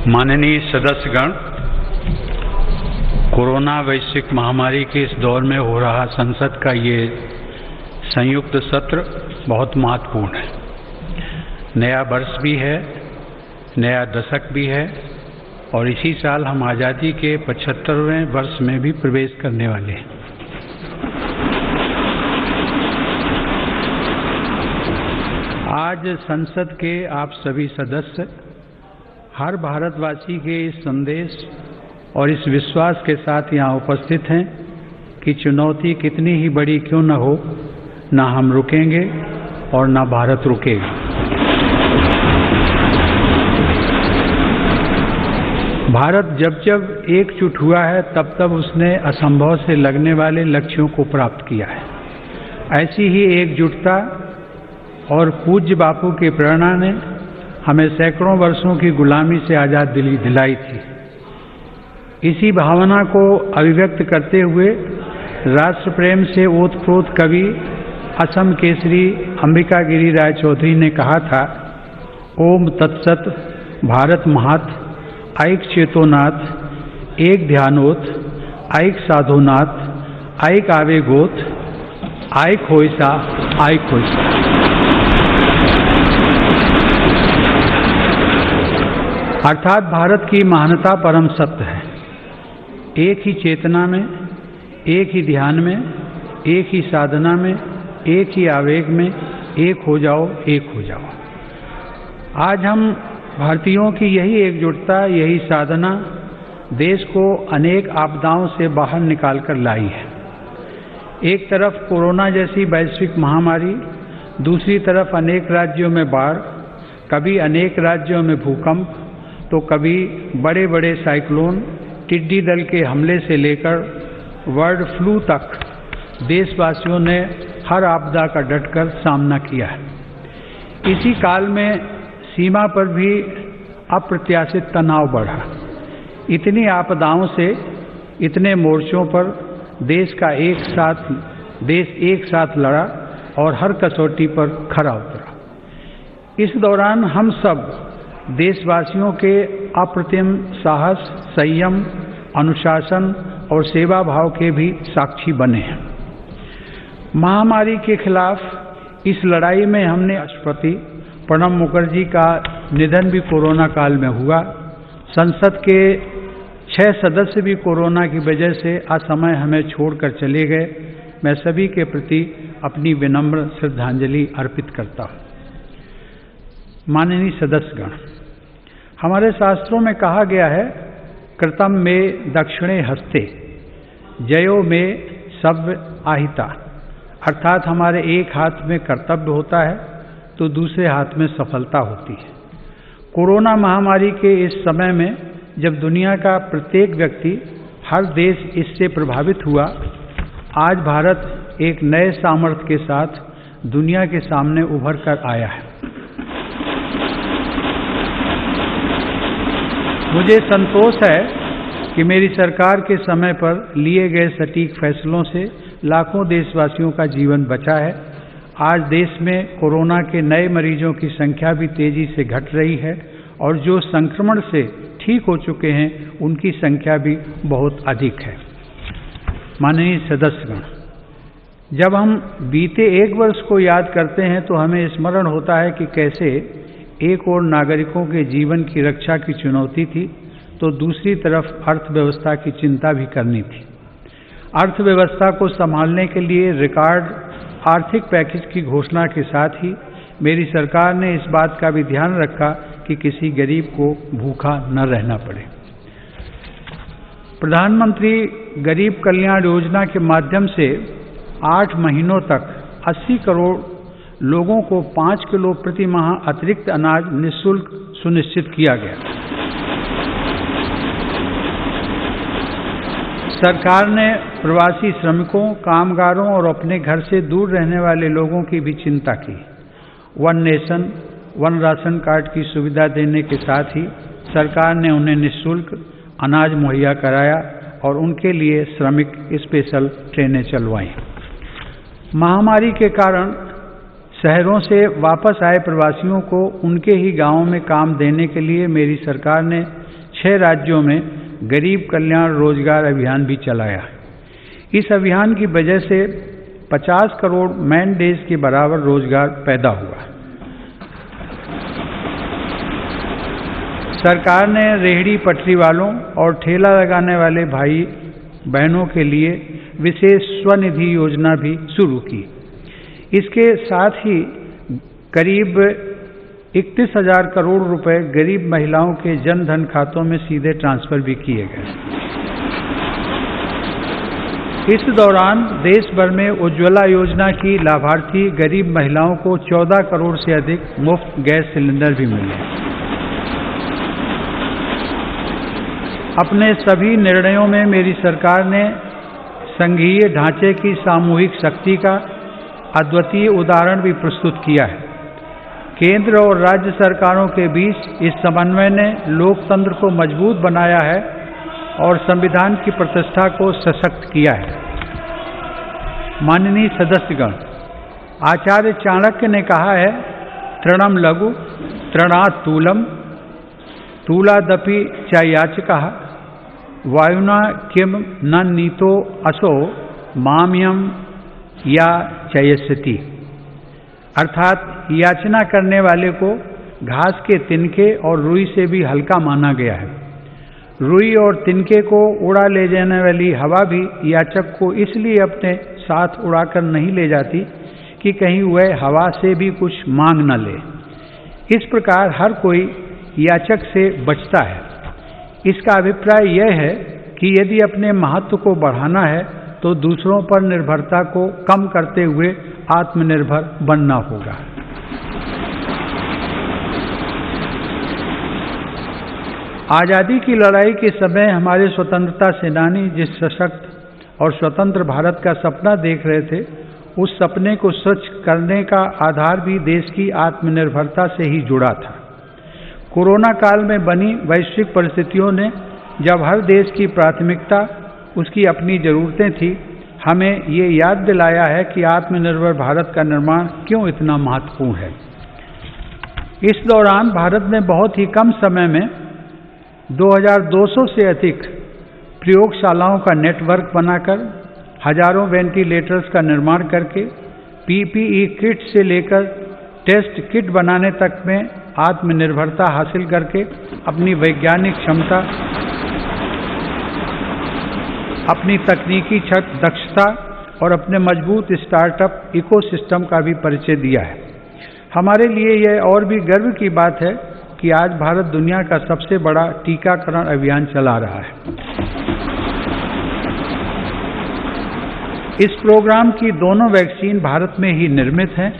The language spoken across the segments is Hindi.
माननीय सदस्यगण, कोरोना वैश्विक महामारी के इस दौर में हो रहा संसद का ये संयुक्त सत्र बहुत महत्वपूर्ण है। नया वर्ष भी है, नया दशक भी है और इसी साल हम आज़ादी के 75वें वर्ष में भी प्रवेश करने वाले हैं। आज संसद के आप सभी सदस्य हर भारतवासी के इस संदेश और इस विश्वास के साथ यहाँ उपस्थित हैं कि चुनौती कितनी ही बड़ी क्यों न हो, न हम रुकेंगे और न भारत रुकेगा। भारत जब जब एकजुट हुआ है तब तब उसने असंभव से लगने वाले लक्ष्यों को प्राप्त किया है। ऐसी ही एकजुटता और पूज्य बापू की प्रेरणा ने हमें सैकड़ों वर्षों की गुलामी से आज़ाद दिलाई थी। इसी भावना को अभिव्यक्त करते हुए राष्ट्र प्रेम से ओतप्रोत कवि असम केसरी अंबिका गिरी राय चौधरी ने कहा था, ओम तत्सत भारत महात ऐक चेतोनाथ एक ध्यानोत ऐक साधुनाथ ऐक आवेगोत ऐक होइसा ऐक होइसा। अर्थात भारत की महानता परम सत्य है। एक ही चेतना में, एक ही ध्यान में, एक ही साधना में, एक ही आवेग में एक हो जाओ, एक हो जाओ। आज हम भारतीयों की यही एकजुटता, यही साधना देश को अनेक आपदाओं से बाहर निकाल कर लाई है। एक तरफ कोरोना जैसी वैश्विक महामारी, दूसरी तरफ अनेक राज्यों में बाढ़, कभी अनेक राज्यों में भूकंप, तो कभी बड़े बड़े साइक्लोन, टिड्डी दल के हमले से लेकर बर्ड फ्लू तक देशवासियों ने हर आपदा का डटकर सामना किया है। इसी काल में सीमा पर भी अप्रत्याशित तनाव बढ़ा। इतनी आपदाओं से, इतने मोर्चों पर देश एक साथ लड़ा और हर कसौटी पर खरा उतरा। इस दौरान हम सब देशवासियों के अप्रतिम साहस, संयम, अनुशासन और सेवा भाव के भी साक्षी बने हैं। महामारी के खिलाफ इस लड़ाई में हमने राष्ट्रपति प्रणब मुखर्जी का निधन भी कोरोना काल में हुआ। संसद के 6 सदस्य भी कोरोना की वजह से असमय हमें छोड़कर चले गए। मैं सभी के प्रति अपनी विनम्र श्रद्धांजलि अर्पित करता हूँ। माननीय सदस्यगण, हमारे शास्त्रों में कहा गया है, कृतम में दक्षिणे हस्ते जयो में सव्य आहिता। अर्थात हमारे एक हाथ में कर्तव्य होता है तो दूसरे हाथ में सफलता होती है। कोरोना महामारी के इस समय में जब दुनिया का प्रत्येक व्यक्ति, हर देश इससे प्रभावित हुआ, आज भारत एक नए सामर्थ्य के साथ दुनिया के सामने उभर कर आया है। मुझे संतोष है कि मेरी सरकार के समय पर लिए गए सटीक फैसलों से लाखों देशवासियों का जीवन बचा है। आज देश में कोरोना के नए मरीजों की संख्या भी तेजी से घट रही है और जो संक्रमण से ठीक हो चुके हैं उनकी संख्या भी बहुत अधिक है। माननीय सदस्यगण, जब हम बीते एक वर्ष को याद करते हैं तो हमें स्मरण होता है कि कैसे एक ओर नागरिकों के जीवन की रक्षा की चुनौती थी तो दूसरी तरफ अर्थव्यवस्था की चिंता भी करनी थी। अर्थव्यवस्था को संभालने के लिए रिकॉर्ड आर्थिक पैकेज की घोषणा के साथ ही मेरी सरकार ने इस बात का भी ध्यान रखा कि किसी गरीब को भूखा न रहना पड़े। प्रधानमंत्री गरीब कल्याण योजना के माध्यम से 8 महीनों तक 80 करोड़ लोगों को 5 किलो प्रति माह अतिरिक्त अनाज निःशुल्क सुनिश्चित किया गया। सरकार ने प्रवासी श्रमिकों, कामगारों और अपने घर से दूर रहने वाले लोगों की भी चिंता की। One nation, one ration card की सुविधा देने के साथ ही सरकार ने उन्हें निःशुल्क अनाज मुहैया कराया और उनके लिए श्रमिक स्पेशल ट्रेनें चलवाईं। महामारी के कारण शहरों से वापस आए प्रवासियों को उनके ही गांवों में काम देने के लिए मेरी सरकार ने 6 राज्यों में गरीब कल्याण रोजगार अभियान भी चलाया। इस अभियान की वजह से 50 करोड़ मैन डेज के बराबर रोजगार पैदा हुआ। सरकार ने रेहड़ी पटरी वालों और ठेला लगाने वाले भाई बहनों के लिए विशेष स्वनिधि योजना भी शुरू की। इसके साथ ही करीब 31,000 करोड़ रुपए गरीब महिलाओं के जन धन खातों में सीधे ट्रांसफर भी किए गए। इस दौरान देश भर में उज्ज्वला योजना की लाभार्थी गरीब महिलाओं को 14 करोड़ से अधिक मुफ्त गैस सिलेंडर भी मिले। अपने सभी निर्णयों में मेरी सरकार ने संघीय ढांचे की सामूहिक शक्ति का अद्वितीय उदाहरण भी प्रस्तुत किया है। केंद्र और राज्य सरकारों के बीच इस समन्वय ने लोकतंत्र को मजबूत बनाया है और संविधान की प्रतिष्ठा को सशक्त किया है। माननीय सदस्यगण, आचार्य चाणक्य ने कहा है, तृणम लघु तृणात् तूलम तूलादपि च याचकः वायुना किम न नीतो असो माम्यम या चयस्यति। अर्थात याचना करने वाले को घास के तिनके और रुई से भी हल्का माना गया है। रुई और तिनके को उड़ा ले जाने वाली हवा भी याचक को इसलिए अपने साथ उड़ाकर नहीं ले जाती कि कहीं वह हवा से भी कुछ मांग न ले। इस प्रकार हर कोई याचक से बचता है। इसका अभिप्राय यह है कि यदि अपने महत्व को बढ़ाना है तो दूसरों पर निर्भरता को कम करते हुए आत्मनिर्भर बनना होगा। आज़ादी की लड़ाई के समय हमारे स्वतंत्रता सेनानी जिस सशक्त और स्वतंत्र भारत का सपना देख रहे थे, उस सपने को सच करने का आधार भी देश की आत्मनिर्भरता से ही जुड़ा था। कोरोना काल में बनी वैश्विक परिस्थितियों ने जब हर देश की प्राथमिकता उसकी अपनी ज़रूरतें थी, हमें ये याद दिलाया है कि आत्मनिर्भर भारत का निर्माण क्यों इतना महत्वपूर्ण है। इस दौरान भारत ने बहुत ही कम समय में 2200 से अधिक प्रयोगशालाओं का नेटवर्क बनाकर हजारों वेंटिलेटर्स का निर्माण करके पीपीई किट से लेकर टेस्ट किट बनाने तक में आत्मनिर्भरता हासिल करके अपनी वैज्ञानिक क्षमता, अपनी तकनीकी दक्षता और अपने मजबूत स्टार्टअप इकोसिस्टम का भी परिचय दिया है। हमारे लिए यह और भी गर्व की बात है कि आज भारत दुनिया का सबसे बड़ा टीकाकरण अभियान चला रहा है। इस प्रोग्राम की दोनों वैक्सीन भारत में ही निर्मित हैं।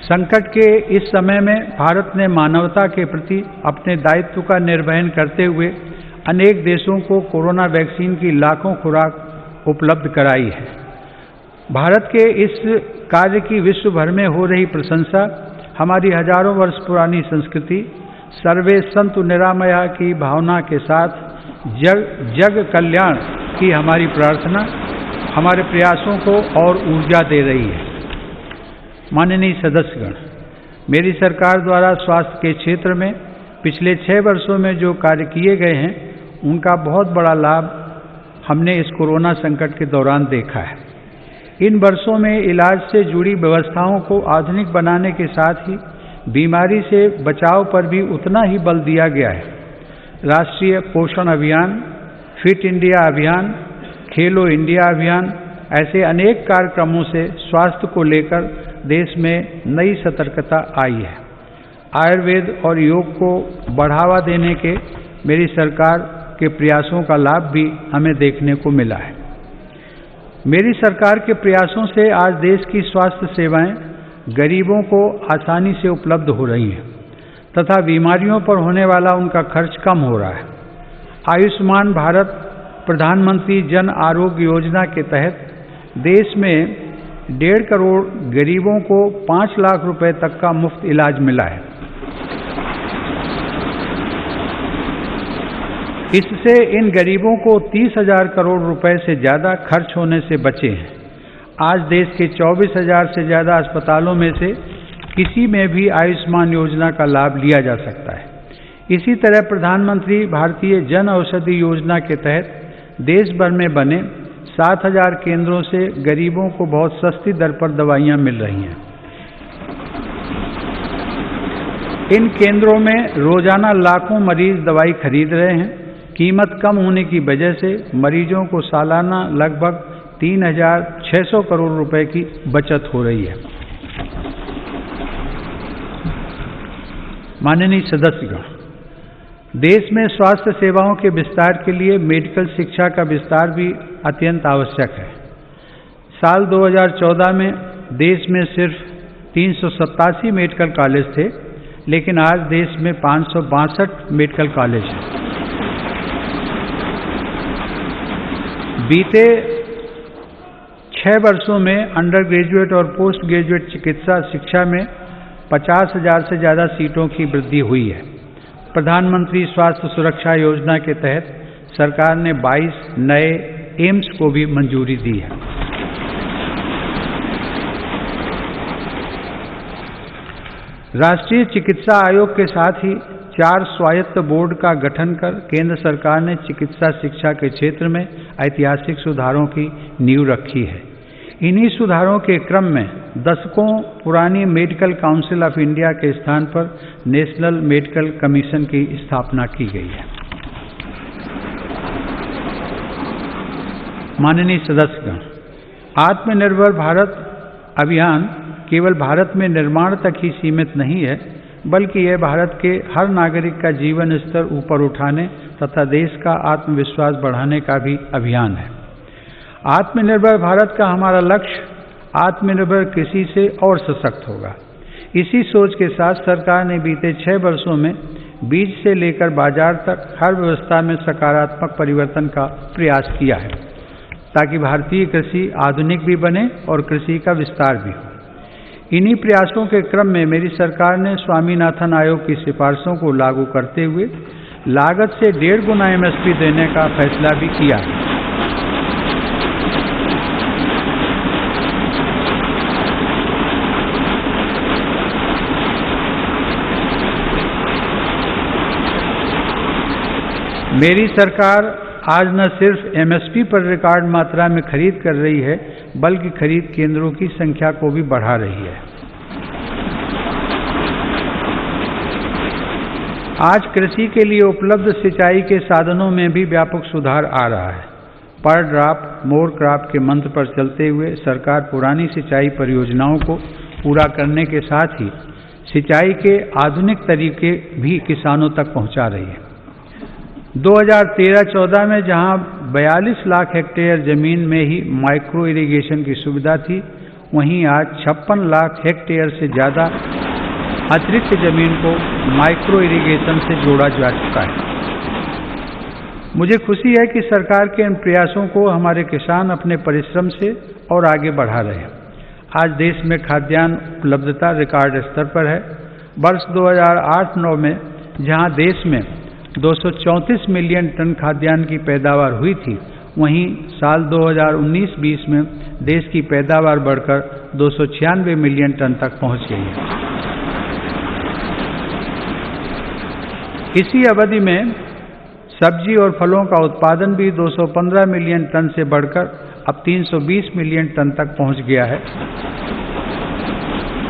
संकट के इस समय में भारत ने मानवता के प्रति अपने दायित्व का निर्वहन करते हुए अनेक देशों को कोरोना वैक्सीन की लाखों खुराक उपलब्ध कराई है। भारत के इस कार्य की विश्व भर में हो रही प्रशंसा हमारी हजारों वर्ष पुरानी संस्कृति सर्वे संतु निरामया की भावना के साथ जग कल्याण की हमारी प्रार्थना हमारे प्रयासों को और ऊर्जा दे रही है। माननीय सदस्यगण, मेरी सरकार द्वारा स्वास्थ्य के क्षेत्र में पिछले 6 वर्षों में जो कार्य किए गए हैं, उनका बहुत बड़ा लाभ हमने इस कोरोना संकट के दौरान देखा है। इन वर्षों में इलाज से जुड़ी व्यवस्थाओं को आधुनिक बनाने के साथ ही बीमारी से बचाव पर भी उतना ही बल दिया गया है। राष्ट्रीय पोषण अभियान, फिट इंडिया अभियान, खेलो इंडिया अभियान, ऐसे अनेक कार्यक्रमों से स्वास्थ्य को लेकर देश में नई सतर्कता आई है। आयुर्वेद और योग को बढ़ावा देने के मेरी सरकार के प्रयासों का लाभ भी हमें देखने को मिला है। मेरी सरकार के प्रयासों से आज देश की स्वास्थ्य सेवाएं गरीबों को आसानी से उपलब्ध हो रही हैं तथा बीमारियों पर होने वाला उनका खर्च कम हो रहा है। आयुष्मान भारत प्रधानमंत्री जन आरोग्य योजना के तहत देश में 1.5 करोड़ गरीबों को 5 लाख रुपए तक का मुफ्त इलाज मिला है। इससे इन गरीबों को 30,000 करोड़ रुपए से ज़्यादा खर्च होने से बचे हैं। आज देश के 24,000 से ज़्यादा अस्पतालों में से किसी में भी आयुष्मान योजना का लाभ लिया जा सकता है। इसी तरह प्रधानमंत्री भारतीय जन औषधि योजना के तहत देश भर में बने 7,000 केंद्रों से गरीबों को बहुत सस्ती दर पर दवाइयां मिल रही हैं। इन केंद्रों में रोजाना लाखों मरीज दवाई खरीद रहे हैं। कीमत कम होने की वजह से मरीजों को सालाना लगभग 3,600 करोड़ रुपए की बचत हो रही है। माननीय सदस्यगण, देश में स्वास्थ्य सेवाओं के विस्तार के लिए मेडिकल शिक्षा का विस्तार भी अत्यंत आवश्यक है। साल 2014 में देश में सिर्फ 387 मेडिकल कॉलेज थे, लेकिन आज देश में 562 मेडिकल कॉलेज हैं। बीते 6 वर्षों में अंडर ग्रेजुएट और पोस्ट ग्रेजुएट चिकित्सा शिक्षा में 50,000 से ज़्यादा सीटों की वृद्धि हुई है। प्रधानमंत्री स्वास्थ्य सुरक्षा योजना के तहत सरकार ने 22 नए एम्स को भी मंजूरी दी है। राष्ट्रीय चिकित्सा आयोग के साथ ही 4 स्वायत्त बोर्ड का गठन कर केंद्र सरकार ने चिकित्सा शिक्षा के क्षेत्र में ऐतिहासिक सुधारों की नींव रखी है। इन्हीं सुधारों के क्रम में दशकों पुरानी मेडिकल काउंसिल ऑफ इंडिया के स्थान पर नेशनल मेडिकल कमीशन की स्थापना की गई है। माननीय सदस्यगण, आत्मनिर्भर भारत अभियान केवल भारत में निर्माण तक ही सीमित नहीं है, बल्कि यह भारत के हर नागरिक का जीवन स्तर ऊपर उठाने तथा देश का आत्मविश्वास बढ़ाने का भी अभियान है। आत्मनिर्भर भारत का हमारा लक्ष्य आत्मनिर्भर कृषि से और सशक्त होगा। इसी सोच के साथ सरकार ने बीते 6 वर्षों में बीज से लेकर बाजार तक हर व्यवस्था में सकारात्मक परिवर्तन का प्रयास किया है, ताकि भारतीय कृषि आधुनिक भी बने और कृषि का विस्तार भी हो। इन्हीं प्रयासों के क्रम में मेरी सरकार ने स्वामीनाथन आयोग की सिफारिशों को लागू करते हुए लागत से 1.5 गुना MSP देने का फैसला भी किया है। मेरी सरकार आज न सिर्फ MSP पर रिकॉर्ड मात्रा में खरीद कर रही है, बल्कि खरीद केंद्रों की संख्या को भी बढ़ा रही है। आज कृषि के लिए उपलब्ध सिंचाई के साधनों में भी व्यापक सुधार आ रहा है। पर ड्रॉप मोर क्रॉप के मंत्र पर चलते हुए सरकार पुरानी सिंचाई परियोजनाओं को पूरा करने के साथ ही सिंचाई के आधुनिक तरीके भी किसानों तक पहुंचा रही है। 2013-14 में जहां 42 लाख हेक्टेयर जमीन में ही माइक्रो इरिगेशन की सुविधा थी, वहीं आज 56 लाख हेक्टेयर से ज़्यादा अतिरिक्त जमीन को माइक्रो इरिगेशन से जोड़ा जा चुका है। मुझे खुशी है कि सरकार के इन प्रयासों को हमारे किसान अपने परिश्रम से और आगे बढ़ा रहे हैं। आज देश में खाद्यान्न उपलब्धता रिकॉर्ड स्तर पर है। वर्ष 2008-9 में जहां देश में 234 मिलियन टन खाद्यान्न की पैदावार हुई थी, वहीं साल 2019-20 में देश की पैदावार बढ़कर 296 मिलियन टन तक पहुंच गई है। इसी अवधि में सब्जी और फलों का उत्पादन भी 215 मिलियन टन से बढ़कर अब 320 मिलियन टन तक पहुंच गया है।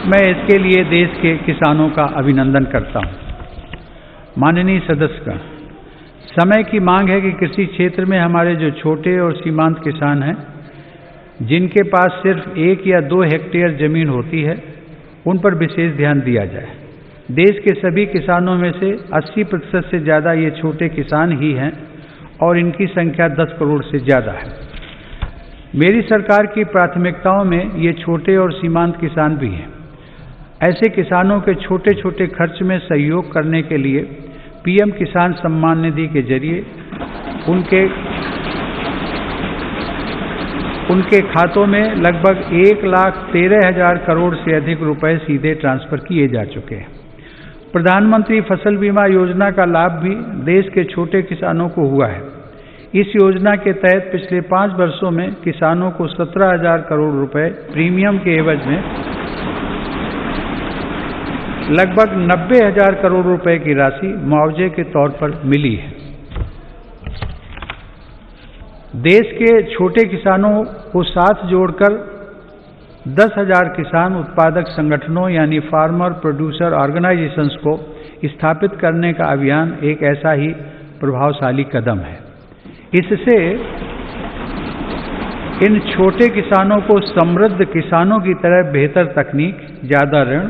मैं इसके लिए देश के किसानों का अभिनंदन करता हूं। माननीय सदस्यगण, समय की मांग है कि कृषि क्षेत्र में हमारे जो छोटे और सीमांत किसान हैं, जिनके पास सिर्फ 1 या 2 हेक्टेयर जमीन होती है, उन पर विशेष ध्यान दिया जाए। देश के सभी किसानों में से 80% से ज़्यादा ये छोटे किसान ही हैं और इनकी संख्या 10 करोड़ से ज़्यादा है। मेरी सरकार की प्राथमिकताओं में ये छोटे और सीमांत किसान भी हैं। ऐसे किसानों के छोटे छोटे खर्च में सहयोग करने के लिए PM किसान सम्मान निधि के जरिए उनके खातों में लगभग 1,13,000 करोड़ से अधिक रुपए सीधे ट्रांसफर किए जा चुके हैं। प्रधानमंत्री फसल बीमा योजना का लाभ भी देश के छोटे किसानों को हुआ है। इस योजना के तहत पिछले 5 वर्षों में किसानों को 17,000 करोड़ रुपए प्रीमियम के एवज में लगभग 90,000 करोड़ रुपए की राशि मुआवजे के तौर पर मिली है। देश के छोटे किसानों को साथ जोड़कर 10,000 किसान उत्पादक संगठनों यानी फार्मर प्रोड्यूसर ऑर्गेनाइजेशंस को स्थापित करने का अभियान एक ऐसा ही प्रभावशाली कदम है। इससे इन छोटे किसानों को समृद्ध किसानों की तरह बेहतर तकनीक, ज़्यादा ऋण,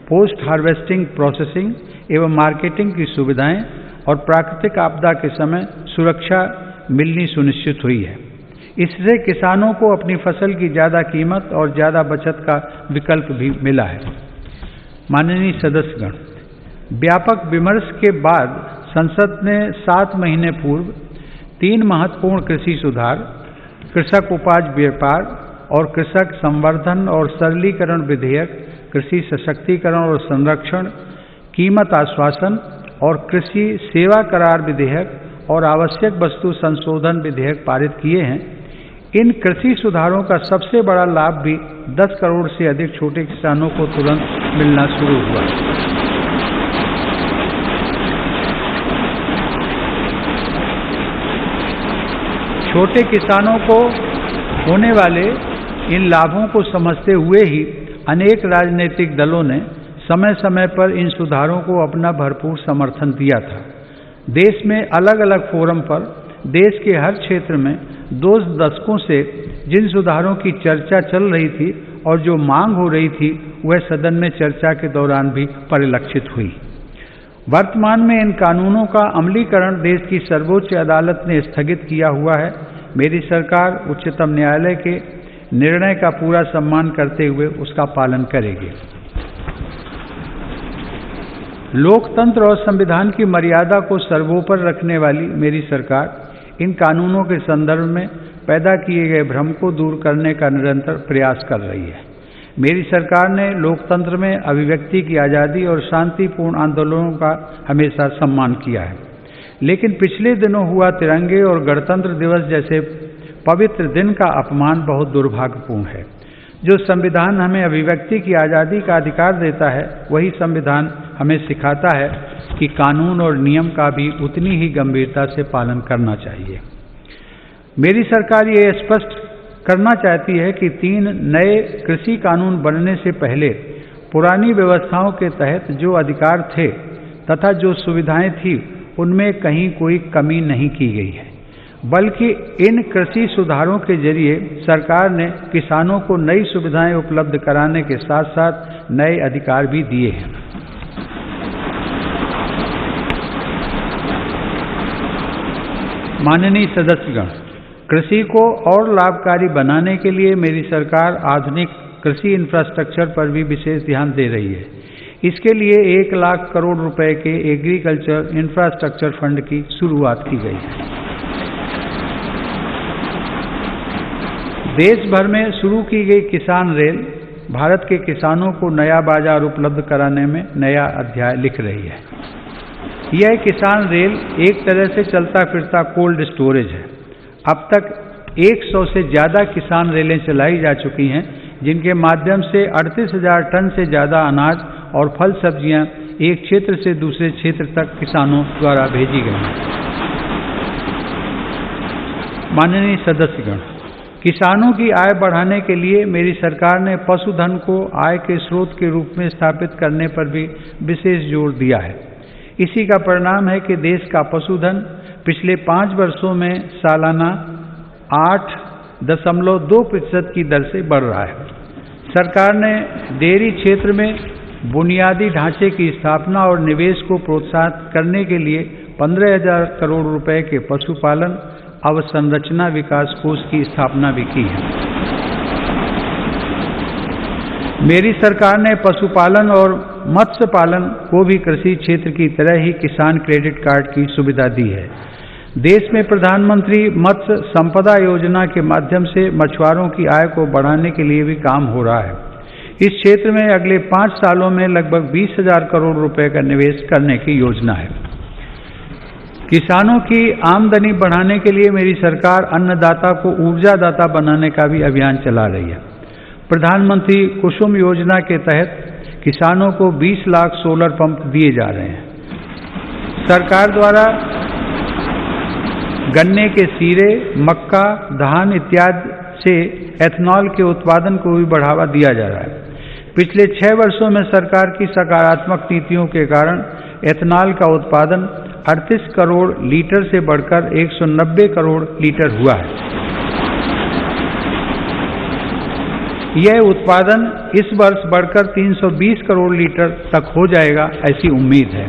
पोस्ट हार्वेस्टिंग प्रोसेसिंग एवं मार्केटिंग की सुविधाएं और प्राकृतिक आपदा के समय सुरक्षा मिलनी सुनिश्चित हुई है। इससे किसानों को अपनी फसल की ज़्यादा कीमत और ज़्यादा बचत का विकल्प भी मिला है। माननीय सदस्यगण, व्यापक विमर्श के बाद संसद ने 7 महीने पूर्व 3 महत्वपूर्ण कृषि सुधार, कृषक उपज व्यापार और कृषक संवर्धन और सरलीकरण विधेयक, कृषि सशक्तिकरण और संरक्षण, कीमत आश्वासन और कृषि सेवा करार विधेयक और आवश्यक वस्तु संशोधन विधेयक पारित किए हैं। इन कृषि सुधारों का सबसे बड़ा लाभ भी 10 करोड़ से अधिक छोटे किसानों को तुरंत मिलना शुरू हुआ। छोटे किसानों को होने वाले इन लाभों को समझते हुए ही अनेक राजनीतिक दलों ने समय समय पर इन सुधारों को अपना भरपूर समर्थन दिया था। देश में अलग अलग फोरम पर देश के हर क्षेत्र में 2 दशकों से जिन सुधारों की चर्चा चल रही थी और जो मांग हो रही थी, वह सदन में चर्चा के दौरान भी परिलक्षित हुई। वर्तमान में इन कानूनों का अमलीकरण देश की सर्वोच्च अदालत ने स्थगित किया हुआ है। मेरी सरकार उच्चतम न्यायालय के निर्णय का पूरा सम्मान करते हुए उसका पालन करेगी। लोकतंत्र और संविधान की मर्यादा को सर्वोपरि रखने वाली मेरी सरकार इन कानूनों के संदर्भ में पैदा किए गए भ्रम को दूर करने का निरंतर प्रयास कर रही है। मेरी सरकार ने लोकतंत्र में अभिव्यक्ति की आज़ादी और शांतिपूर्ण आंदोलनों का हमेशा सम्मान किया है, लेकिन पिछले दिनों हुआ तिरंगे और गणतंत्र दिवस जैसे पवित्र दिन का अपमान बहुत दुर्भाग्यपूर्ण है। जो संविधान हमें अभिव्यक्ति की आज़ादी का अधिकार देता है, वही संविधान हमें सिखाता है कि कानून और नियम का भी उतनी ही गंभीरता से पालन करना चाहिए। मेरी सरकार ये स्पष्ट करना चाहती है कि 3 नए कृषि कानून बनने से पहले पुरानी व्यवस्थाओं के तहत जो अधिकार थे तथा जो सुविधाएं थी, उनमें कहीं कोई कमी नहीं की गई है, बल्कि इन कृषि सुधारों के जरिए सरकार ने किसानों को नई सुविधाएं उपलब्ध कराने के साथ साथ नए अधिकार भी दिए हैं। माननीय सदस्यगण, कृषि को और लाभकारी बनाने के लिए मेरी सरकार आधुनिक कृषि इंफ्रास्ट्रक्चर पर भी विशेष ध्यान दे रही है। इसके लिए 1 लाख करोड़ रुपए के एग्रीकल्चर इंफ्रास्ट्रक्चर फंड की शुरुआत की गई है। देश भर में शुरू की गई किसान रेल भारत के किसानों को नया बाजार उपलब्ध कराने में नया अध्याय लिख रही है। यह किसान रेल एक तरह से चलता फिरता कोल्ड स्टोरेज है। अब तक 100 से ज़्यादा किसान रेलें चलाई जा चुकी हैं, जिनके माध्यम से 38,000 टन से ज़्यादा अनाज और फल सब्जियां एक क्षेत्र से दूसरे क्षेत्र तक किसानों द्वारा भेजी गई हैं। माननीय सदस्यगण, किसानों की आय बढ़ाने के लिए मेरी सरकार ने पशुधन को आय के स्रोत के रूप में स्थापित करने पर भी विशेष जोर दिया है। इसी का परिणाम है कि देश का पशुधन पिछले 5 वर्षों में सालाना 8.2% की दर से बढ़ रहा है। सरकार ने डेयरी क्षेत्र में बुनियादी ढांचे की स्थापना और निवेश को प्रोत्साहित करने के लिए 15,000 करोड़ रुपए के पशुपालन अवसंरचना विकास कोष की स्थापना भी की है। मेरी सरकार ने पशुपालन और मत्स्य पालन को भी कृषि क्षेत्र की तरह ही किसान क्रेडिट कार्ड की सुविधा दी है। देश में प्रधानमंत्री मत्स्य संपदा योजना के माध्यम से मछुआरों की आय को बढ़ाने के लिए भी काम हो रहा है। इस क्षेत्र में अगले 5 सालों में लगभग 20,000 करोड़ रुपए का निवेश करने की योजना है। किसानों की आमदनी बढ़ाने के लिए मेरी सरकार अन्नदाता को ऊर्जादाता बनाने का भी अभियान चला रही है। प्रधानमंत्री कुसुम योजना के तहत किसानों को 20 लाख सोलर पंप दिए जा रहे हैं। सरकार द्वारा गन्ने के सीरे, मक्का, धान इत्यादि से एथनॉल के उत्पादन को भी बढ़ावा दिया जा रहा है। पिछले 6 वर्षों में सरकार की सकारात्मक नीतियों के कारण एथनॉल का उत्पादन 38 करोड़ लीटर से बढ़कर 190 करोड़ लीटर हुआ है। यह उत्पादन इस वर्ष बढ़कर 320 करोड़ लीटर तक हो जाएगा, ऐसी उम्मीद है।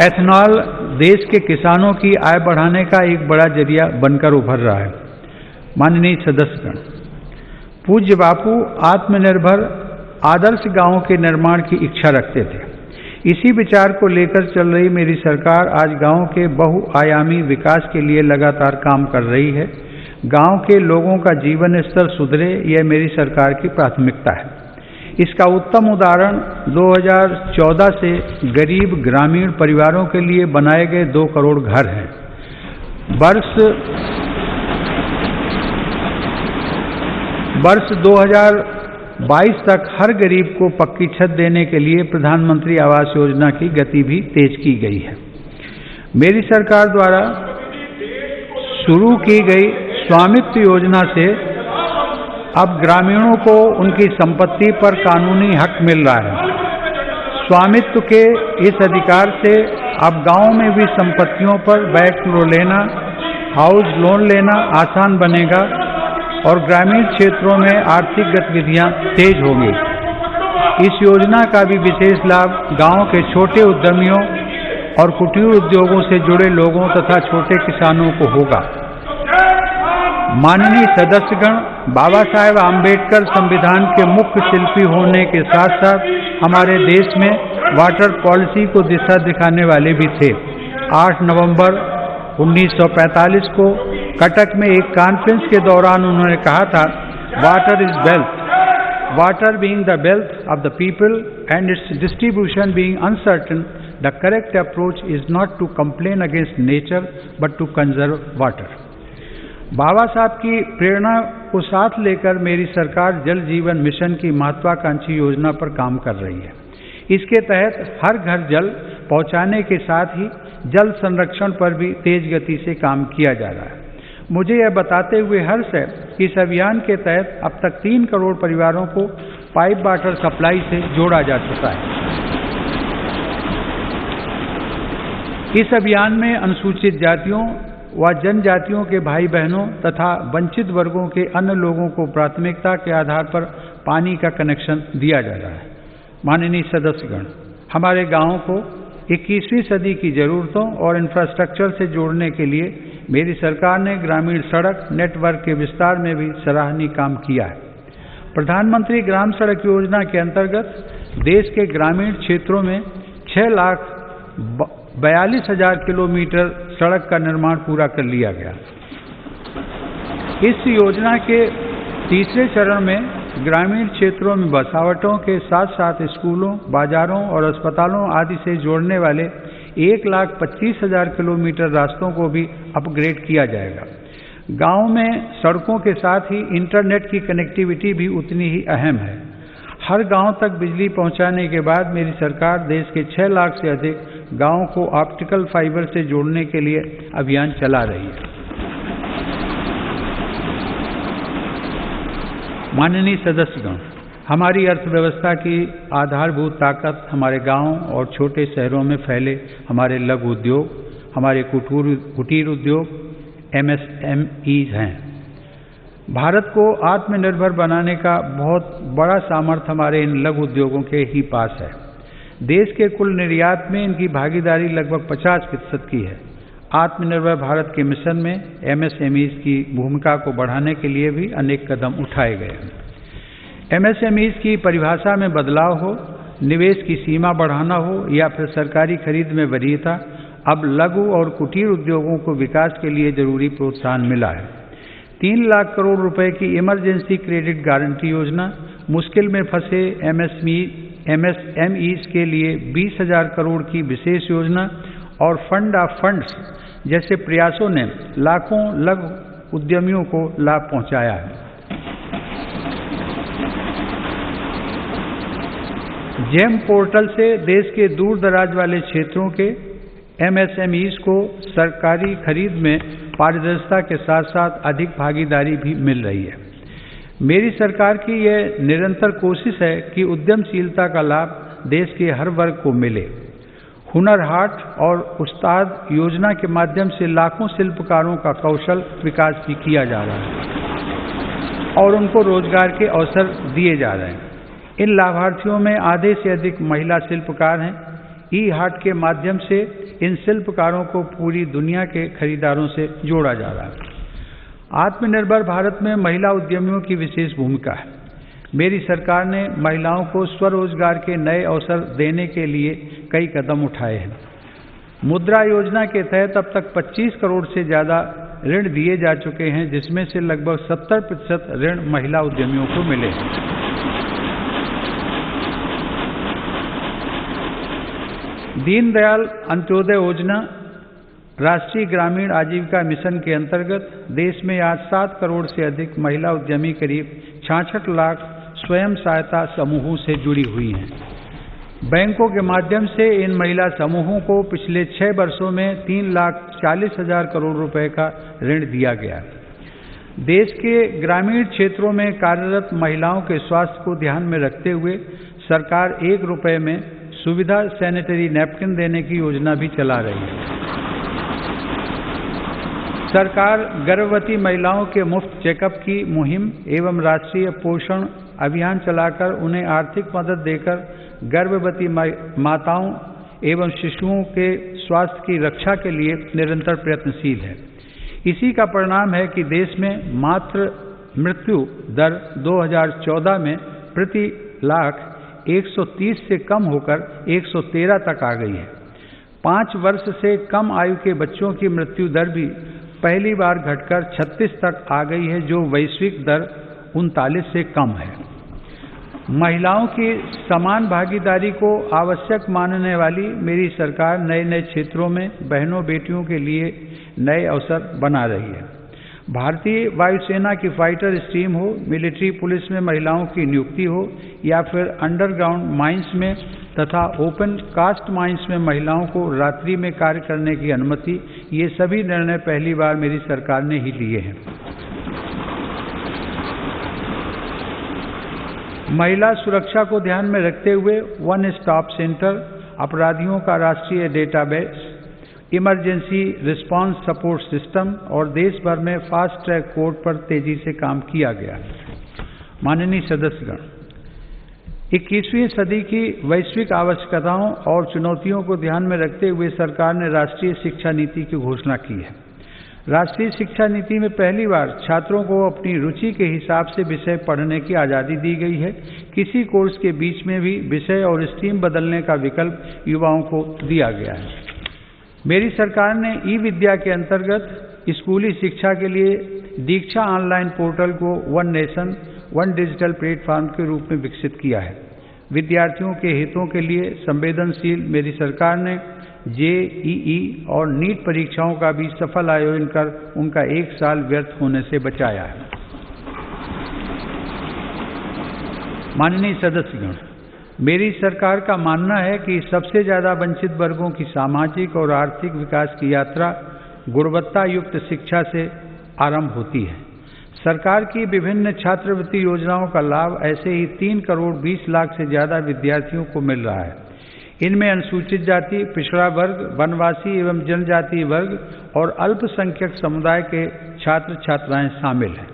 एथनॉल देश के किसानों की आय बढ़ाने का एक बड़ा जरिया बनकर उभर रहा है। माननीय सदस्यगण, पूज्य बापू आत्मनिर्भर आदर्श गांव के निर्माण की इच्छा रखते थे। इसी विचार को लेकर चल रही मेरी सरकार आज गांव के बहुआयामी विकास के लिए लगातार काम कर रही है। गांव के लोगों का जीवन स्तर सुधरे, यह मेरी सरकार की प्राथमिकता है। इसका उत्तम उदाहरण 2014 से गरीब ग्रामीण परिवारों के लिए बनाए गए 2 करोड़ घर हैं। वर्ष 2022 तक हर गरीब को पक्की छत देने के लिए प्रधानमंत्री आवास योजना की गति भी तेज की गई है। मेरी सरकार द्वारा शुरू की गई स्वामित्व योजना से अब ग्रामीणों को उनकी संपत्ति पर कानूनी हक मिल रहा है। स्वामित्व के इस अधिकार से अब गांव में भी संपत्तियों पर बैंक लोन लेना, हाउस लोन लेना आसान बनेगा और ग्रामीण क्षेत्रों में आर्थिक गतिविधियां तेज होंगी। इस योजना का भी विशेष लाभ गांव के छोटे उद्यमियों और कुटीर उद्योगों से जुड़े लोगों तथा छोटे किसानों को होगा। माननीय सदस्यगण, बाबा साहेब आम्बेडकर संविधान के मुख्य शिल्पी होने के साथ साथ हमारे देश में वाटर पॉलिसी को दिशा दिखाने वाले भी थे। 8 नवंबर 1945 को कटक में एक कॉन्फ्रेंस के दौरान उन्होंने कहा था, water is wealth, water being the wealth of the people and its distribution being uncertain, the correct approach is not to complain against nature but to conserve water. Baba Saheb की प्रेरणा को साथ लेकर मेरी सरकार जल जीवन मिशन की महत्वाकांक्षी योजना पर काम कर रही है। इसके तहत हर घर जल पहुंचाने के साथ ही जल संरक्षण पर भी तेज गति से काम किया जा रहा है। मुझे यह बताते हुए हर्ष है कि इस अभियान के तहत अब तक 3 करोड़ परिवारों को पाइप वाटर सप्लाई से जोड़ा जा चुका है। इस अभियान में अनुसूचित जातियों व जनजातियों के भाई बहनों तथा वंचित वर्गों के अन्य लोगों को प्राथमिकता के आधार पर पानी का कनेक्शन दिया जा रहा है। माननीय सदस्यगण, हमारे गांवों को 21वीं सदी की जरूरतों और इंफ्रास्ट्रक्चर से जोड़ने के लिए मेरी सरकार ने ग्रामीण सड़क नेटवर्क के विस्तार में भी सराहनीय काम किया है। प्रधानमंत्री ग्राम सड़क योजना के अंतर्गत देश के ग्रामीण क्षेत्रों में 6,42,000 किलोमीटर सड़क का निर्माण पूरा कर लिया गया। इस योजना के तीसरे चरण में ग्रामीण क्षेत्रों में बसावटों के साथ साथ स्कूलों, बाजारों और अस्पतालों आदि से जोड़ने वाले 1,25,000 किलोमीटर रास्तों को भी अपग्रेड किया जाएगा। गांव में सड़कों के साथ ही इंटरनेट की कनेक्टिविटी भी उतनी ही अहम है। हर गांव तक बिजली पहुंचाने के बाद मेरी सरकार देश के 6 लाख से अधिक गांवों को ऑप्टिकल फाइबर से जोड़ने के लिए अभियान चला रही है। माननीय सदस्यगण, हमारी अर्थव्यवस्था की आधारभूत ताकत हमारे गांव और छोटे शहरों में फैले हमारे लघु उद्योग, हमारे कुटीर उद्योग MSMEs हैं। भारत को आत्मनिर्भर बनाने का बहुत बड़ा सामर्थ्य हमारे इन लघु उद्योगों के ही पास है। देश के कुल निर्यात में इनकी भागीदारी लगभग 50% की है। आत्मनिर्भर भारत के मिशन में MSMEs की भूमिका को बढ़ाने के लिए भी अनेक कदम उठाए गए हैं। MSMEs की परिभाषा में बदलाव हो, निवेश की सीमा बढ़ाना हो या फिर सरकारी खरीद में वरीयता, अब लघु और कुटीर उद्योगों को विकास के लिए जरूरी प्रोत्साहन मिला है। 3 लाख करोड़ रुपए की इमरजेंसी क्रेडिट गारंटी योजना, मुश्किल में फंसे MSMEs के लिए 20,000 करोड़ की विशेष योजना और फंड ऑफ फंड्स जैसे प्रयासों ने लाखों लघु उद्यमियों को लाभ पहुंचाया है। जेम पोर्टल से देश के दूर दराज वाले क्षेत्रों के MSMEs को सरकारी खरीद में पारदर्शिता के साथ साथ अधिक भागीदारी भी मिल रही है। मेरी सरकार की यह निरंतर कोशिश है कि उद्यमशीलता का लाभ देश के हर वर्ग को मिले। हुनर हाट और उस्ताद योजना के माध्यम से लाखों शिल्पकारों का कौशल विकास भी किया जा रहा है और उनको रोजगार के अवसर दिए जा रहे हैं। इन लाभार्थियों में आधे से अधिक महिला शिल्पकार हैं। ई-हाट के माध्यम से इन शिल्पकारों को पूरी दुनिया के खरीदारों से जोड़ा जा रहा है। आत्मनिर्भर भारत में महिला उद्यमियों की विशेष भूमिका है। मेरी सरकार ने महिलाओं को स्वरोजगार के नए अवसर देने के लिए कई कदम उठाए हैं। मुद्रा योजना के तहत अब तक 25 करोड़ से ज़्यादा ऋण दिए जा चुके हैं, जिसमें से लगभग 70% ऋण महिला उद्यमियों को मिले हैं। दीनदयाल अंत्योदय योजना राष्ट्रीय ग्रामीण आजीविका मिशन के अंतर्गत देश में आज 7 करोड़ से अधिक महिला उद्यमी करीब 66 लाख स्वयं सहायता समूहों से जुड़ी हुई हैं। बैंकों के माध्यम से इन महिला समूहों को पिछले 6 वर्षों में 3,40,000 करोड़ रुपए का ऋण दिया गया। देश के ग्रामीण क्षेत्रों में कार्यरत महिलाओं के स्वास्थ्य को ध्यान में रखते हुए सरकार 1 रुपए में सुविधा सैनिटरी नैपकिन देने की योजना भी चला रही है। सरकार गर्भवती महिलाओं के मुफ्त चेकअप की मुहिम एवं राष्ट्रीय पोषण अभियान चलाकर उन्हें आर्थिक मदद देकर गर्भवती माताओं एवं शिशुओं के स्वास्थ्य की रक्षा के लिए निरंतर प्रयत्नशील है। इसी का परिणाम है कि देश में मातृ मृत्यु दर 2014 में प्रति लाख 130 से कम होकर 113 तक आ गई है। 5 वर्ष से कम आयु के बच्चों की मृत्यु दर भी पहली बार घटकर 36 तक आ गई है, जो वैश्विक दर 39 से कम है। महिलाओं की समान भागीदारी को आवश्यक मानने वाली मेरी सरकार नए नए क्षेत्रों में बहनों बेटियों के लिए नए अवसर बना रही है। भारतीय वायुसेना की फाइटर स्ट्रीम हो, मिलिट्री पुलिस में महिलाओं की नियुक्ति हो या फिर अंडरग्राउंड माइंस में तथा ओपन कास्ट माइंस में महिलाओं को रात्रि में कार्य करने की अनुमति, ये सभी निर्णय पहली बार मेरी सरकार ने ही लिए हैं। महिला सुरक्षा को ध्यान में रखते हुए वन स्टॉप सेंटर, अपराधियों का राष्ट्रीय database, emergency response support system और देश भर में फास्ट ट्रैक कोर्ट पर तेजी से काम किया गया। माननीय सदस्यगण, 21वीं सदी की वैश्विक आवश्यकताओं और चुनौतियों को ध्यान में रखते हुए सरकार ने राष्ट्रीय शिक्षा नीति की घोषणा की है। राष्ट्रीय शिक्षा नीति में पहली बार छात्रों को अपनी रुचि के हिसाब से विषय पढ़ने की आज़ादी दी गई है। किसी कोर्स के बीच में भी विषय और स्ट्रीम बदलने का विकल्प युवाओं को दिया गया है। मेरी सरकार ने ई विद्या के अंतर्गत स्कूली शिक्षा के लिए दीक्षा ऑनलाइन पोर्टल को one nation one digital platform के रूप में विकसित किया है। विद्यार्थियों के हितों के लिए संवेदनशील मेरी सरकार ने JEE और नीट परीक्षाओं का भी सफल आयोजन कर उनका 1 साल व्यर्थ होने से बचाया है। माननीय सदस्यगण, मेरी सरकार का मानना है कि सबसे ज्यादा वंचित वर्गों की सामाजिक और आर्थिक विकास की यात्रा गुणवत्ता युक्त शिक्षा से आरंभ होती है। सरकार की विभिन्न छात्रवृत्ति योजनाओं का लाभ ऐसे ही 3 करोड़ 20 लाख से ज्यादा विद्यार्थियों को मिल रहा है। इनमें अनुसूचित जाति, पिछड़ा वर्ग, वनवासी एवं जनजातीय वर्ग और अल्पसंख्यक समुदाय के छात्र छात्राएं शामिल हैं।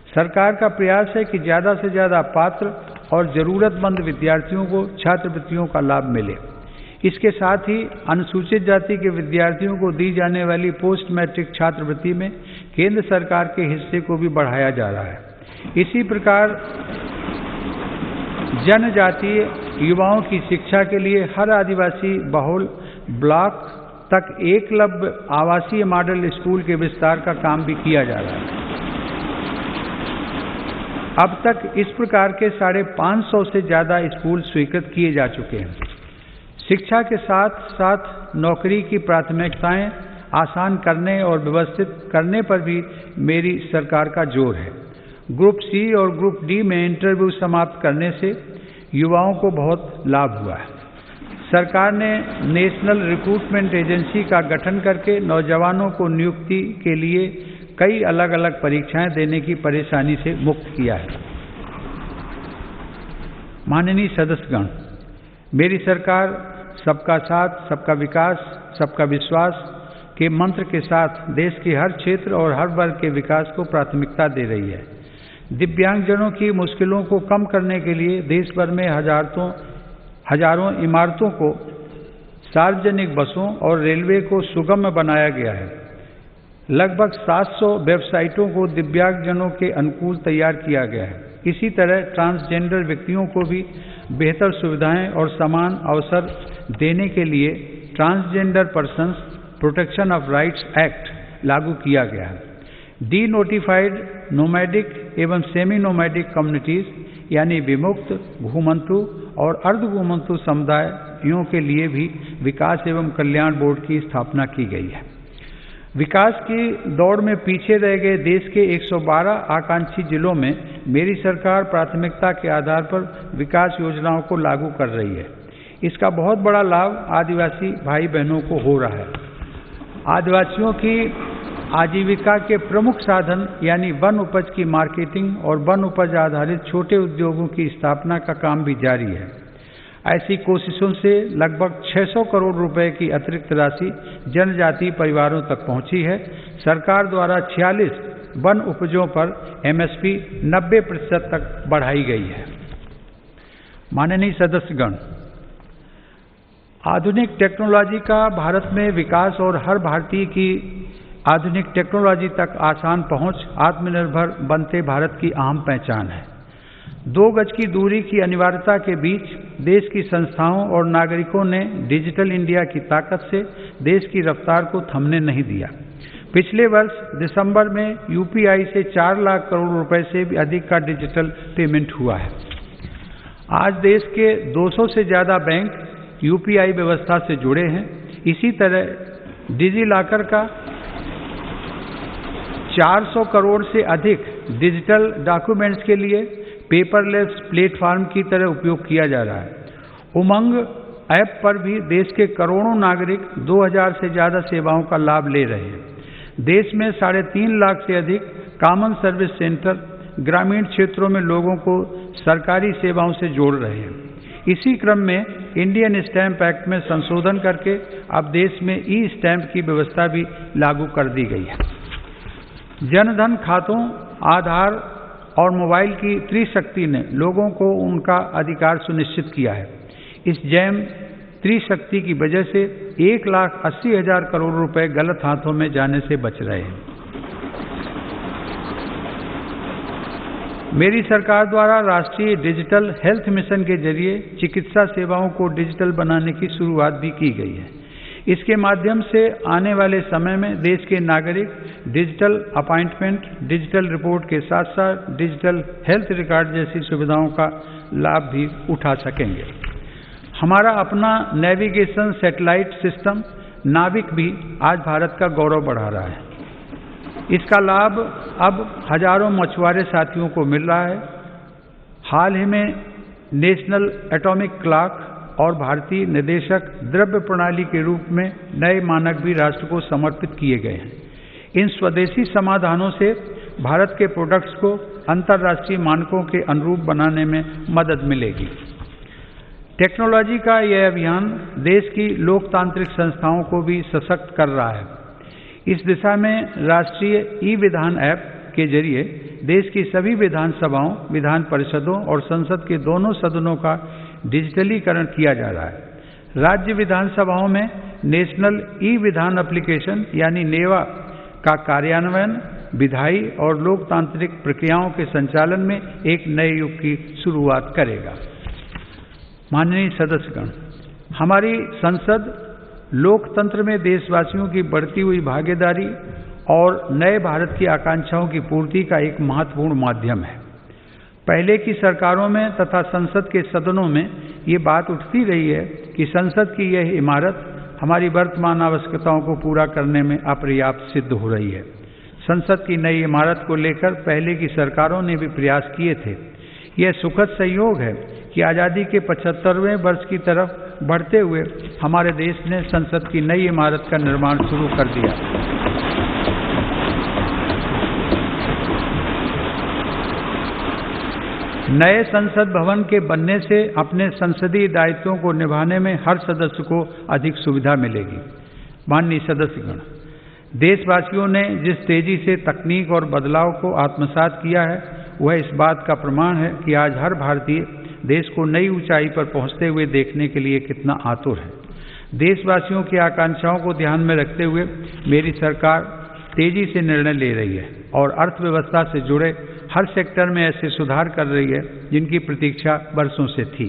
सरकार का प्रयास है कि ज्यादा से ज्यादा पात्र और जरूरतमंद विद्यार्थियों को छात्रवृत्तियों का लाभ मिले। इसके साथ ही अनुसूचित जाति के विद्यार्थियों को दी जाने वाली पोस्ट मैट्रिक छात्रवृत्ति में केंद्र सरकार के हिस्से को भी बढ़ाया जा रहा है। इसी प्रकार जनजातीय युवाओं की शिक्षा के लिए हर आदिवासी बहुल ब्लॉक तक एकलव्य आवासीय मॉडल स्कूल के विस्तार का काम भी किया जा रहा है। अब तक इस प्रकार के 550 से ज्यादा स्कूल स्वीकृत किए जा चुके हैं। शिक्षा के साथ साथ नौकरी की प्राथमिकताएं आसान करने और व्यवस्थित करने पर भी मेरी सरकार का जोर है। ग्रुप सी और ग्रुप डी में इंटरव्यू समाप्त करने से युवाओं को बहुत लाभ हुआ है। सरकार ने नेशनल रिक्रूटमेंट एजेंसी का गठन करके नौजवानों को नियुक्ति के लिए कई अलग अलग परीक्षाएं देने की परेशानी से मुक्त किया है। माननीय सदस्यगण, मेरी सरकार सबका साथ, सबका विकास, सबका विश्वास के मंत्र के साथ देश के हर क्षेत्र और हर वर्ग के विकास को प्राथमिकता दे रही है। दिव्यांगजनों की मुश्किलों को कम करने के लिए देश भर में हजारों इमारतों को, सार्वजनिक बसों और रेलवे को सुगम बनाया गया है। लगभग 700 वेबसाइटों को दिव्यांगजनों के अनुकूल तैयार किया गया है। इसी तरह ट्रांसजेंडर व्यक्तियों को भी बेहतर सुविधाएं और समान अवसर देने के लिए transgender persons protection of rights act लागू किया गया है। डी नोटिफाइड नोमैडिक एवं सेमी नोमैडिक कम्युनिटीज यानी विमुक्त, घुमंतु और अर्धघुमंतु समुदायों के लिए भी विकास एवं कल्याण बोर्ड की स्थापना की गई है। विकास की दौड़ में पीछे रह गए देश के 112 आकांक्षी जिलों में मेरी सरकार प्राथमिकता के आधार पर विकास योजनाओं को लागू कर रही है। इसका बहुत बड़ा लाभ आदिवासी भाई बहनों को हो रहा है। आदिवासियों की आजीविका के प्रमुख साधन यानी वन उपज की मार्केटिंग और वन उपज आधारित छोटे उद्योगों की स्थापना का काम भी जारी है। ऐसी कोशिशों से लगभग 600 करोड़ रुपए की अतिरिक्त राशि जनजातीय परिवारों तक पहुंची है। सरकार द्वारा 46 वन उपजों पर एमएसपी 90% तक बढ़ाई गई है। माननीय सदस्यगण, आधुनिक टेक्नोलॉजी का भारत में विकास और हर भारतीय की आधुनिक टेक्नोलॉजी तक आसान पहुंच आत्मनिर्भर बनते भारत की अहम पहचान है। 2 गज की दूरी की अनिवार्यता के बीच देश की संस्थाओं और नागरिकों ने डिजिटल इंडिया की ताकत से देश की रफ्तार को थमने नहीं दिया। पिछले वर्ष दिसंबर में यूपीआई से 4 लाख करोड़ रुपए से भी अधिक का डिजिटल पेमेंट हुआ है। आज देश के 200 से ज्यादा बैंक यूपीआई व्यवस्था से जुड़े हैं। इसी तरह डिजिलॉकर का 400 करोड़ से अधिक डिजिटल डॉक्यूमेंट्स के लिए पेपरलेस प्लेटफॉर्म की तरह उपयोग किया जा रहा है। उमंग ऐप पर भी देश के करोड़ों नागरिक 2000 से ज्यादा सेवाओं का लाभ ले रहे हैं। देश में 3.5 लाख से अधिक कॉमन सर्विस सेंटर ग्रामीण क्षेत्रों में लोगों को सरकारी सेवाओं से जोड़ रहे हैं। इसी क्रम में इंडियन स्टैंप एक्ट में संशोधन करके अब देश में ई स्टैंप की व्यवस्था भी लागू कर दी गई है। जनधन खातों, आधार और मोबाइल की त्रिशक्ति ने लोगों को उनका अधिकार सुनिश्चित किया है। इस जैम त्रिशक्ति की वजह से 1,80,000 करोड़ रुपए गलत हाथों में जाने से बच रहे हैं। मेरी सरकार द्वारा राष्ट्रीय डिजिटल हेल्थ मिशन के जरिए चिकित्सा सेवाओं को डिजिटल बनाने की शुरुआत भी की गई है। इसके माध्यम से आने वाले समय में देश के नागरिक डिजिटल अपॉइंटमेंट, डिजिटल रिपोर्ट के साथ साथ डिजिटल हेल्थ रिकॉर्ड जैसी सुविधाओं का लाभ भी उठा सकेंगे। हमारा अपना नेविगेशन सैटेलाइट सिस्टम नाविक भी आज भारत का गौरव बढ़ा रहा है। इसका लाभ अब हजारों मछुआरे साथियों को मिल रहा है। हाल ही में नेशनल एटॉमिक क्लॉक और भारतीय निर्देशक द्रव्य प्रणाली के रूप में नए मानक भी राष्ट्र को समर्पित किए गए हैं। इन स्वदेशी समाधानों से भारत के प्रोडक्ट्स को अंतर्राष्ट्रीय मानकों के अनुरूप बनाने में मदद मिलेगी। टेक्नोलॉजी का यह अभियान देश की लोकतांत्रिक संस्थाओं को भी सशक्त कर रहा है। इस दिशा में राष्ट्रीय ई विधान ऐप के जरिए देश की सभी विधानसभाओं, विधान परिषदों और संसद के दोनों सदनों का डिजिटलीकरण किया जा रहा है। राज्य विधानसभाओं में नेशनल ई विधान एप्लीकेशन यानी नेवा का कार्यान्वयन विधायी और लोकतांत्रिक प्रक्रियाओं के संचालन में एक नए युग की शुरुआत करेगा। माननीय सदस्यगण, हमारी संसद लोकतंत्र में देशवासियों की बढ़ती हुई भागीदारी और नए भारत की आकांक्षाओं की पूर्ति का एक महत्वपूर्ण माध्यम है। पहले की सरकारों में तथा संसद के सदनों में ये बात उठती रही है कि संसद की यह इमारत हमारी वर्तमान आवश्यकताओं को पूरा करने में अपर्याप्त सिद्ध हो रही है। संसद की नई इमारत को लेकर पहले की सरकारों ने भी प्रयास किए थे। यह सुखद संयोग है कि आज़ादी के 75वें वर्ष की तरफ बढ़ते हुए हमारे देश ने संसद की नई इमारत का निर्माण शुरू कर दिया। नए संसद भवन के बनने से अपने संसदीय दायित्वों को निभाने में हर सदस्य को अधिक सुविधा मिलेगी। माननीय सदस्यगण, देशवासियों ने जिस तेजी से तकनीक और बदलाव को आत्मसात किया है, वह इस बात का प्रमाण है कि आज हर भारतीय देश को नई ऊंचाई पर पहुंचते हुए देखने के लिए कितना आतुर है। देशवासियों की आकांक्षाओं को ध्यान में रखते हुए मेरी सरकार तेजी से निर्णय ले रही है और अर्थव्यवस्था से जुड़े हर सेक्टर में ऐसे सुधार कर रही है जिनकी प्रतीक्षा वर्षों से थी।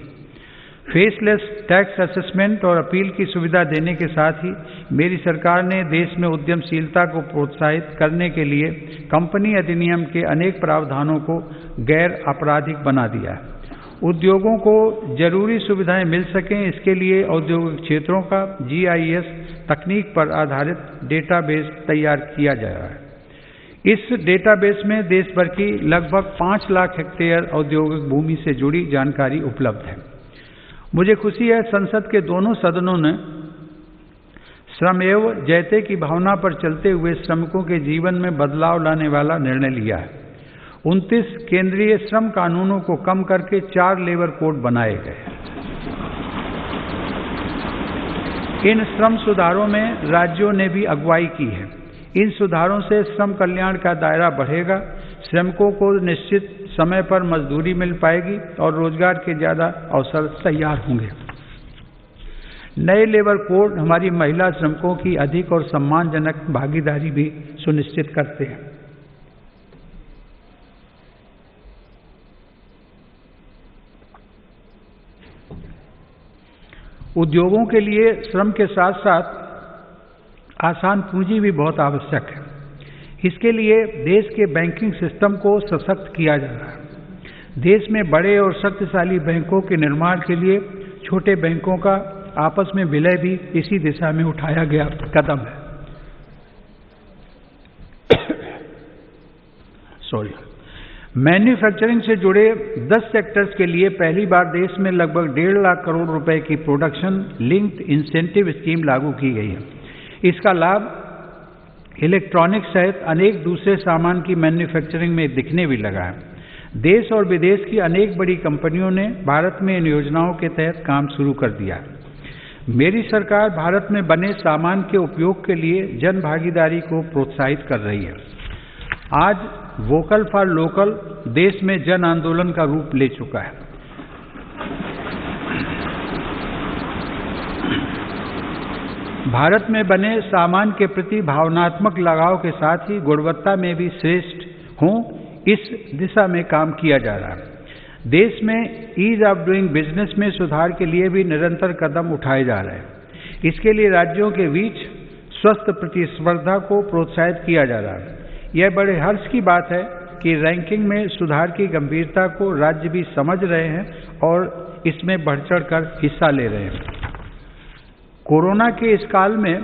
फेसलेस टैक्स असेसमेंट और अपील की सुविधा देने के साथ ही मेरी सरकार ने देश में उद्यमशीलता को प्रोत्साहित करने के लिए कंपनी अधिनियम के अनेक प्रावधानों को गैर आपराधिक बना दिया है। उद्योगों को जरूरी सुविधाएं मिल सकें, इसके लिए औद्योगिक क्षेत्रों का GIS तकनीक पर आधारित डेटाबेस तैयार किया जा रहा है। इस डेटाबेस में देश भर की लगभग 5 लाख हेक्टेयर औद्योगिक भूमि से जुड़ी जानकारी उपलब्ध है। मुझे खुशी है, संसद के दोनों सदनों ने श्रमेव जयते की भावना पर चलते हुए श्रमिकों के जीवन में बदलाव लाने वाला निर्णय लिया है। 29 केंद्रीय श्रम कानूनों को कम करके 4 लेबर कोड बनाए गए। इन श्रम सुधारों में राज्यों ने भी अगुवाई की है। इन सुधारों से श्रम कल्याण का दायरा बढ़ेगा, श्रमिकों को निश्चित समय पर मजदूरी मिल पाएगी और रोजगार के ज्यादा अवसर तैयार होंगे। नए लेबर कोड हमारी महिला श्रमिकों की अधिक और सम्मानजनक भागीदारी भी सुनिश्चित करते हैं। उद्योगों के लिए श्रम के साथ साथ आसान पूंजी भी बहुत आवश्यक है। इसके लिए देश के बैंकिंग सिस्टम को सशक्त किया जा रहा है। देश में बड़े और शक्तिशाली बैंकों के निर्माण के लिए छोटे बैंकों का आपस में विलय भी इसी दिशा में उठाया गया कदम है। मैन्युफैक्चरिंग से जुड़े 10 सेक्टर्स के लिए पहली बार देश में लगभग 1.5 लाख करोड़ रुपए की प्रोडक्शन लिंक्ड इंसेंटिव स्कीम लागू की गई है। इसका लाभ इलेक्ट्रॉनिक्स सहित अनेक दूसरे सामान की मैन्युफैक्चरिंग में दिखने भी लगा है। देश और विदेश की अनेक बड़ी कंपनियों ने भारत में इन योजनाओं के तहत काम शुरू कर दिया है। मेरी सरकार भारत में बने सामान के उपयोग के लिए जन भागीदारी को प्रोत्साहित कर रही है। आज वोकल फॉर लोकल देश में जन आंदोलन का रूप ले चुका है। भारत में बने सामान के प्रति भावनात्मक लगाव के साथ ही गुणवत्ता में भी श्रेष्ठ हों, इस दिशा में काम किया जा रहा है। देश में ईज ऑफ डूइंग बिजनेस में सुधार के लिए भी निरंतर कदम उठाए जा रहे हैं। इसके लिए राज्यों के बीच स्वस्थ प्रतिस्पर्धा को प्रोत्साहित किया जा रहा है। यह बड़े हर्ष की बात है कि रैंकिंग में सुधार की गंभीरता को राज्य भी समझ रहे हैं और इसमें बढ़ चढ़कर हिस्सा ले रहे हैं। कोरोना के इस काल में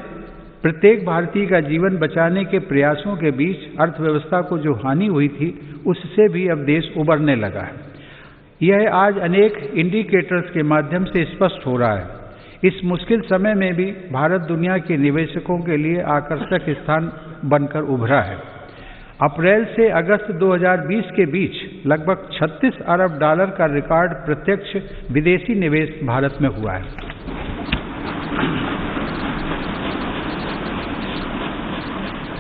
प्रत्येक भारतीय का जीवन बचाने के प्रयासों के बीच अर्थव्यवस्था को जो हानि हुई थी, उससे भी अब देश उबरने लगा है। यह आज अनेक इंडिकेटर्स के माध्यम से स्पष्ट हो रहा है। इस मुश्किल समय में भी भारत दुनिया के निवेशकों के लिए आकर्षक स्थान बनकर उभरा है। अप्रैल से अगस्त 2020 के बीच लगभग $36 अरब का रिकॉर्ड प्रत्यक्ष विदेशी निवेश भारत में हुआ है।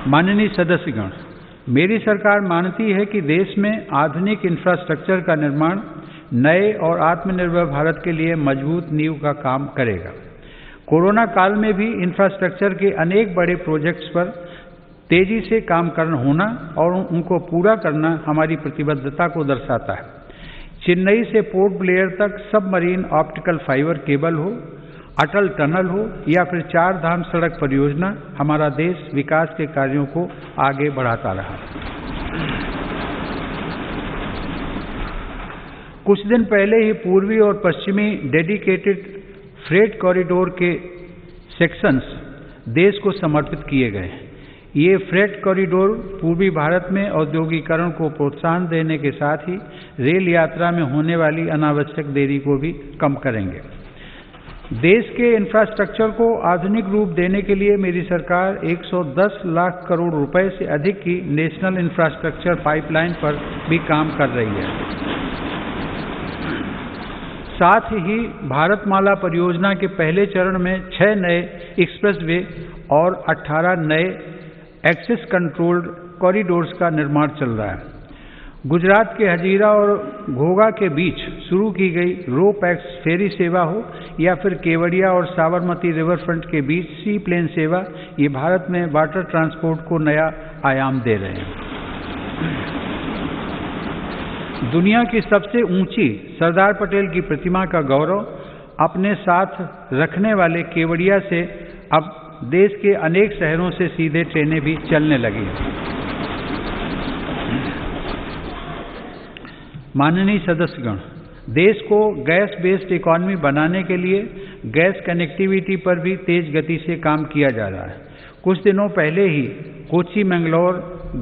माननीय सदस्यगण, मेरी सरकार मानती है कि देश में आधुनिक इंफ्रास्ट्रक्चर का निर्माण नए और आत्मनिर्भर भारत के लिए मजबूत नींव का काम करेगा। कोरोना काल में भी इंफ्रास्ट्रक्चर के अनेक बड़े प्रोजेक्ट्स पर तेजी से काम करना होना और उनको पूरा करना हमारी प्रतिबद्धता को दर्शाता है। चेन्नई से पोर्ट ब्लेयर तक सबमरीन ऑप्टिकल फाइबर केबल हो, अटल टनल हो या फिर 4 धाम सड़क परियोजना, हमारा देश विकास के कार्यों को आगे बढ़ाता रहा। कुछ दिन पहले ही पूर्वी और पश्चिमी डेडिकेटेड फ्रेट कॉरिडोर के सेक्शंस देश को समर्पित किए गए। ये फ्रेट कॉरिडोर पूर्वी भारत में औद्योगिकरण को प्रोत्साहन देने के साथ ही रेल यात्रा में होने वाली अनावश्यक देरी को भी कम करेंगे। देश के इंफ्रास्ट्रक्चर को आधुनिक रूप देने के लिए मेरी सरकार 110 लाख करोड़ रुपए से अधिक की नेशनल इंफ्रास्ट्रक्चर पाइपलाइन पर भी काम कर रही है। साथ ही भारतमाला परियोजना के पहले चरण में 6 नए एक्सप्रेसवे और 18 नए एक्सेस कंट्रोल्ड कॉरिडोर्स का निर्माण चल रहा है। गुजरात के हजीरा और घोघा के बीच शुरू की गई रो पैक्स फेरी सेवा हो या फिर केवड़िया और साबरमती रिवर फ्रंट के बीच सी प्लेन सेवा, ये भारत में वाटर ट्रांसपोर्ट को नया आयाम दे रहे हैं। दुनिया की सबसे ऊंची सरदार पटेल की प्रतिमा का गौरव अपने साथ रखने वाले केवड़िया से अब देश के अनेक शहरों से सीधे ट्रेनें भी चलने लगी हैं। माननीय सदस्यगण, देश को गैस बेस्ड इकॉनमी बनाने के लिए गैस कनेक्टिविटी पर भी तेज गति से काम किया जा रहा है। कुछ दिनों पहले ही कोच्चि मैंगलोर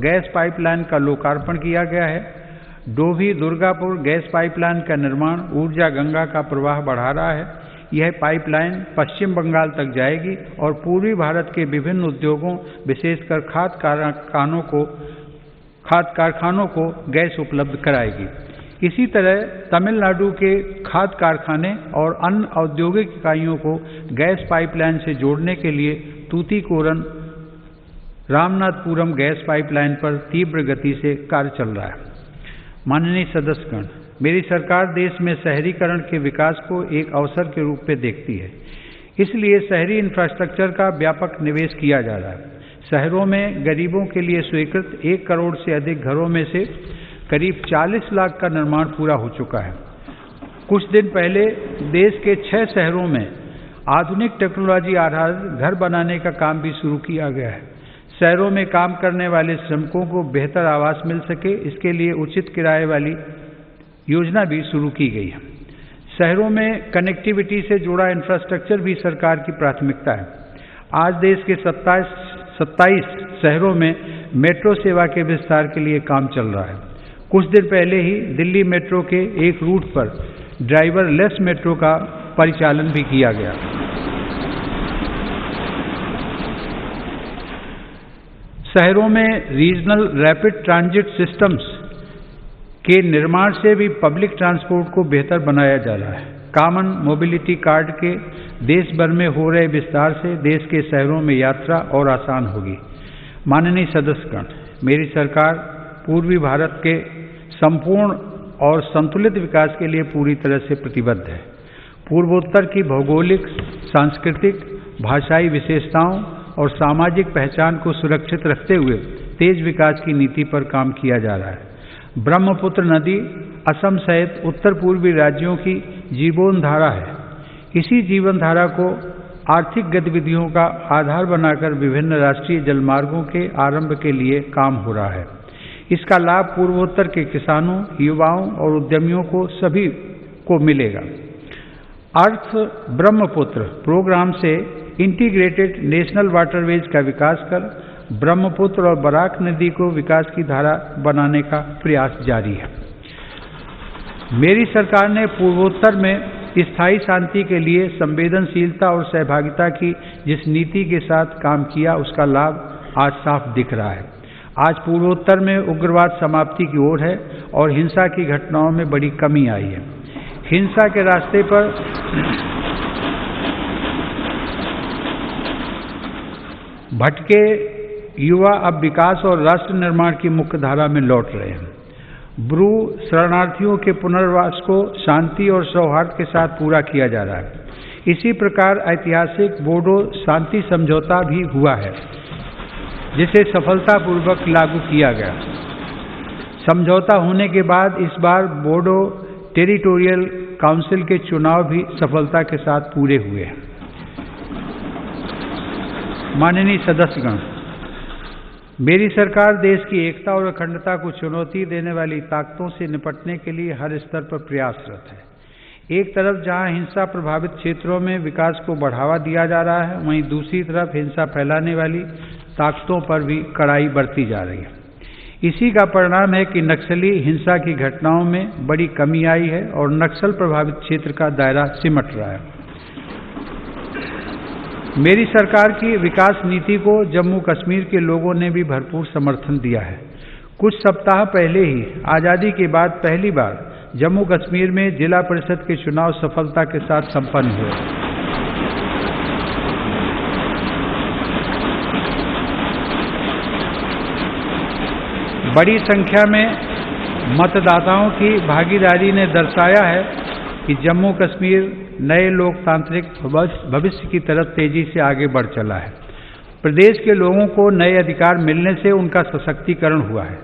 गैस पाइपलाइन का लोकार्पण किया गया है। डोभी दुर्गापुर गैस पाइपलाइन का निर्माण ऊर्जा गंगा का प्रवाह बढ़ा रहा है। यह पाइपलाइन पश्चिम बंगाल तक जाएगी और पूर्वी भारत के विभिन्न उद्योगों, विशेषकर खाद कारखानों को गैस उपलब्ध कराएगी। इसी तरह तमिलनाडु के खाद कारखाने और अन्य औद्योगिक इकाइयों को गैस पाइपलाइन से जोड़ने के लिए तूतीकोरन रामनाथपुरम गैस पाइपलाइन पर तीव्र गति से कार्य चल रहा है। माननीय सदस्यगण, मेरी सरकार देश में शहरीकरण के विकास को एक अवसर के रूप में देखती है। इसलिए शहरी इंफ्रास्ट्रक्चर का व्यापक निवेश किया जा रहा है। शहरों में गरीबों के लिए स्वीकृत 1 करोड़ से अधिक घरों में से करीब 40 लाख का निर्माण पूरा हो चुका है। कुछ दिन पहले देश के 6 शहरों में आधुनिक टेक्नोलॉजी आधारित घर बनाने का काम भी शुरू किया गया है। शहरों में काम करने वाले श्रमिकों को बेहतर आवास मिल सके, इसके लिए उचित किराए वाली योजना भी शुरू की गई है। शहरों में कनेक्टिविटी से जुड़ा इंफ्रास्ट्रक्चर भी सरकार की प्राथमिकता है। आज देश के 27 शहरों में मेट्रो सेवा के विस्तार के लिए काम चल रहा है। कुछ दिन पहले ही दिल्ली मेट्रो के एक रूट पर ड्राइवरलेस मेट्रो का परिचालन भी किया गया। शहरों में रीजनल रैपिड ट्रांजिट सिस्टम्स के निर्माण से भी पब्लिक ट्रांसपोर्ट को बेहतर बनाया जा रहा है। कॉमन मोबिलिटी कार्ड के देश भर में हो रहे विस्तार से देश के शहरों में यात्रा और आसान होगी। माननीय सदस्यगण, मेरी सरकार पूर्वी भारत के संपूर्ण और संतुलित विकास के लिए पूरी तरह से प्रतिबद्ध है। पूर्वोत्तर की भौगोलिक, सांस्कृतिक, भाषाई विशेषताओं और सामाजिक पहचान को सुरक्षित रखते हुए तेज विकास की नीति पर काम किया जा रहा है। ब्रह्मपुत्र नदी असम सहित उत्तर पूर्वी राज्यों की जीवन धारा है। इसी जीवन धारा को आर्थिक गतिविधियों का आधार बनाकर विभिन्न राष्ट्रीय जलमार्गों के आरंभ के लिए काम हो रहा है। इसका लाभ पूर्वोत्तर के किसानों, युवाओं और उद्यमियों को सभी को मिलेगा। अर्थ ब्रह्मपुत्र प्रोग्राम से इंटीग्रेटेड नेशनल वाटरवेज का विकास कर ब्रह्मपुत्र और बराक नदी को विकास की धारा बनाने का प्रयास जारी है। मेरी सरकार ने पूर्वोत्तर में स्थायी शांति के लिए संवेदनशीलता और सहभागिता की जिस नीति के साथ काम किया, उसका लाभ आज साफ दिख रहा है। आज पूर्वोत्तर में उग्रवाद समाप्ति की ओर है और हिंसा की घटनाओं में बड़ी कमी आई है। हिंसा के रास्ते पर भटके युवा अब विकास और राष्ट्र निर्माण की मुख्य धारा में लौट रहे हैं। ब्रू शरणार्थियों के पुनर्वास को शांति और सौहार्द के साथ पूरा किया जा रहा है। इसी प्रकार ऐतिहासिक बोडो शांति समझौता भी हुआ है, जिसे सफलतापूर्वक लागू किया गया। समझौता होने के बाद इस बार बोडो टेरिटोरियल काउंसिल के चुनाव भी सफलता के साथ पूरे हुए हैं। माननीय सदस्यगण, मेरी सरकार देश की एकता और अखंडता को चुनौती देने वाली ताकतों से निपटने के लिए हर स्तर पर प्रयासरत है। एक तरफ जहां हिंसा प्रभावित क्षेत्रों में विकास को बढ़ावा दिया जा रहा है, वहीं दूसरी तरफ हिंसा फैलाने वाली ताकतों पर भी कड़ाई बरती जा रही है। इसी का परिणाम है कि नक्सली हिंसा की घटनाओं में बड़ी कमी आई है और नक्सल प्रभावित क्षेत्र का दायरा सिमट रहा है। मेरी सरकार की विकास नीति को जम्मू कश्मीर के लोगों ने भी भरपूर समर्थन दिया है। कुछ सप्ताह पहले ही आज़ादी के बाद पहली बार जम्मू कश्मीर में जिला परिषद के चुनाव सफलता के साथ संपन्न हुए। बड़ी संख्या में मतदाताओं की भागीदारी ने दर्शाया है कि जम्मू कश्मीर नए लोकतांत्रिक भविष्य की तरफ तेजी से आगे बढ़ चला है। प्रदेश के लोगों को नए अधिकार मिलने से उनका सशक्तिकरण हुआ है।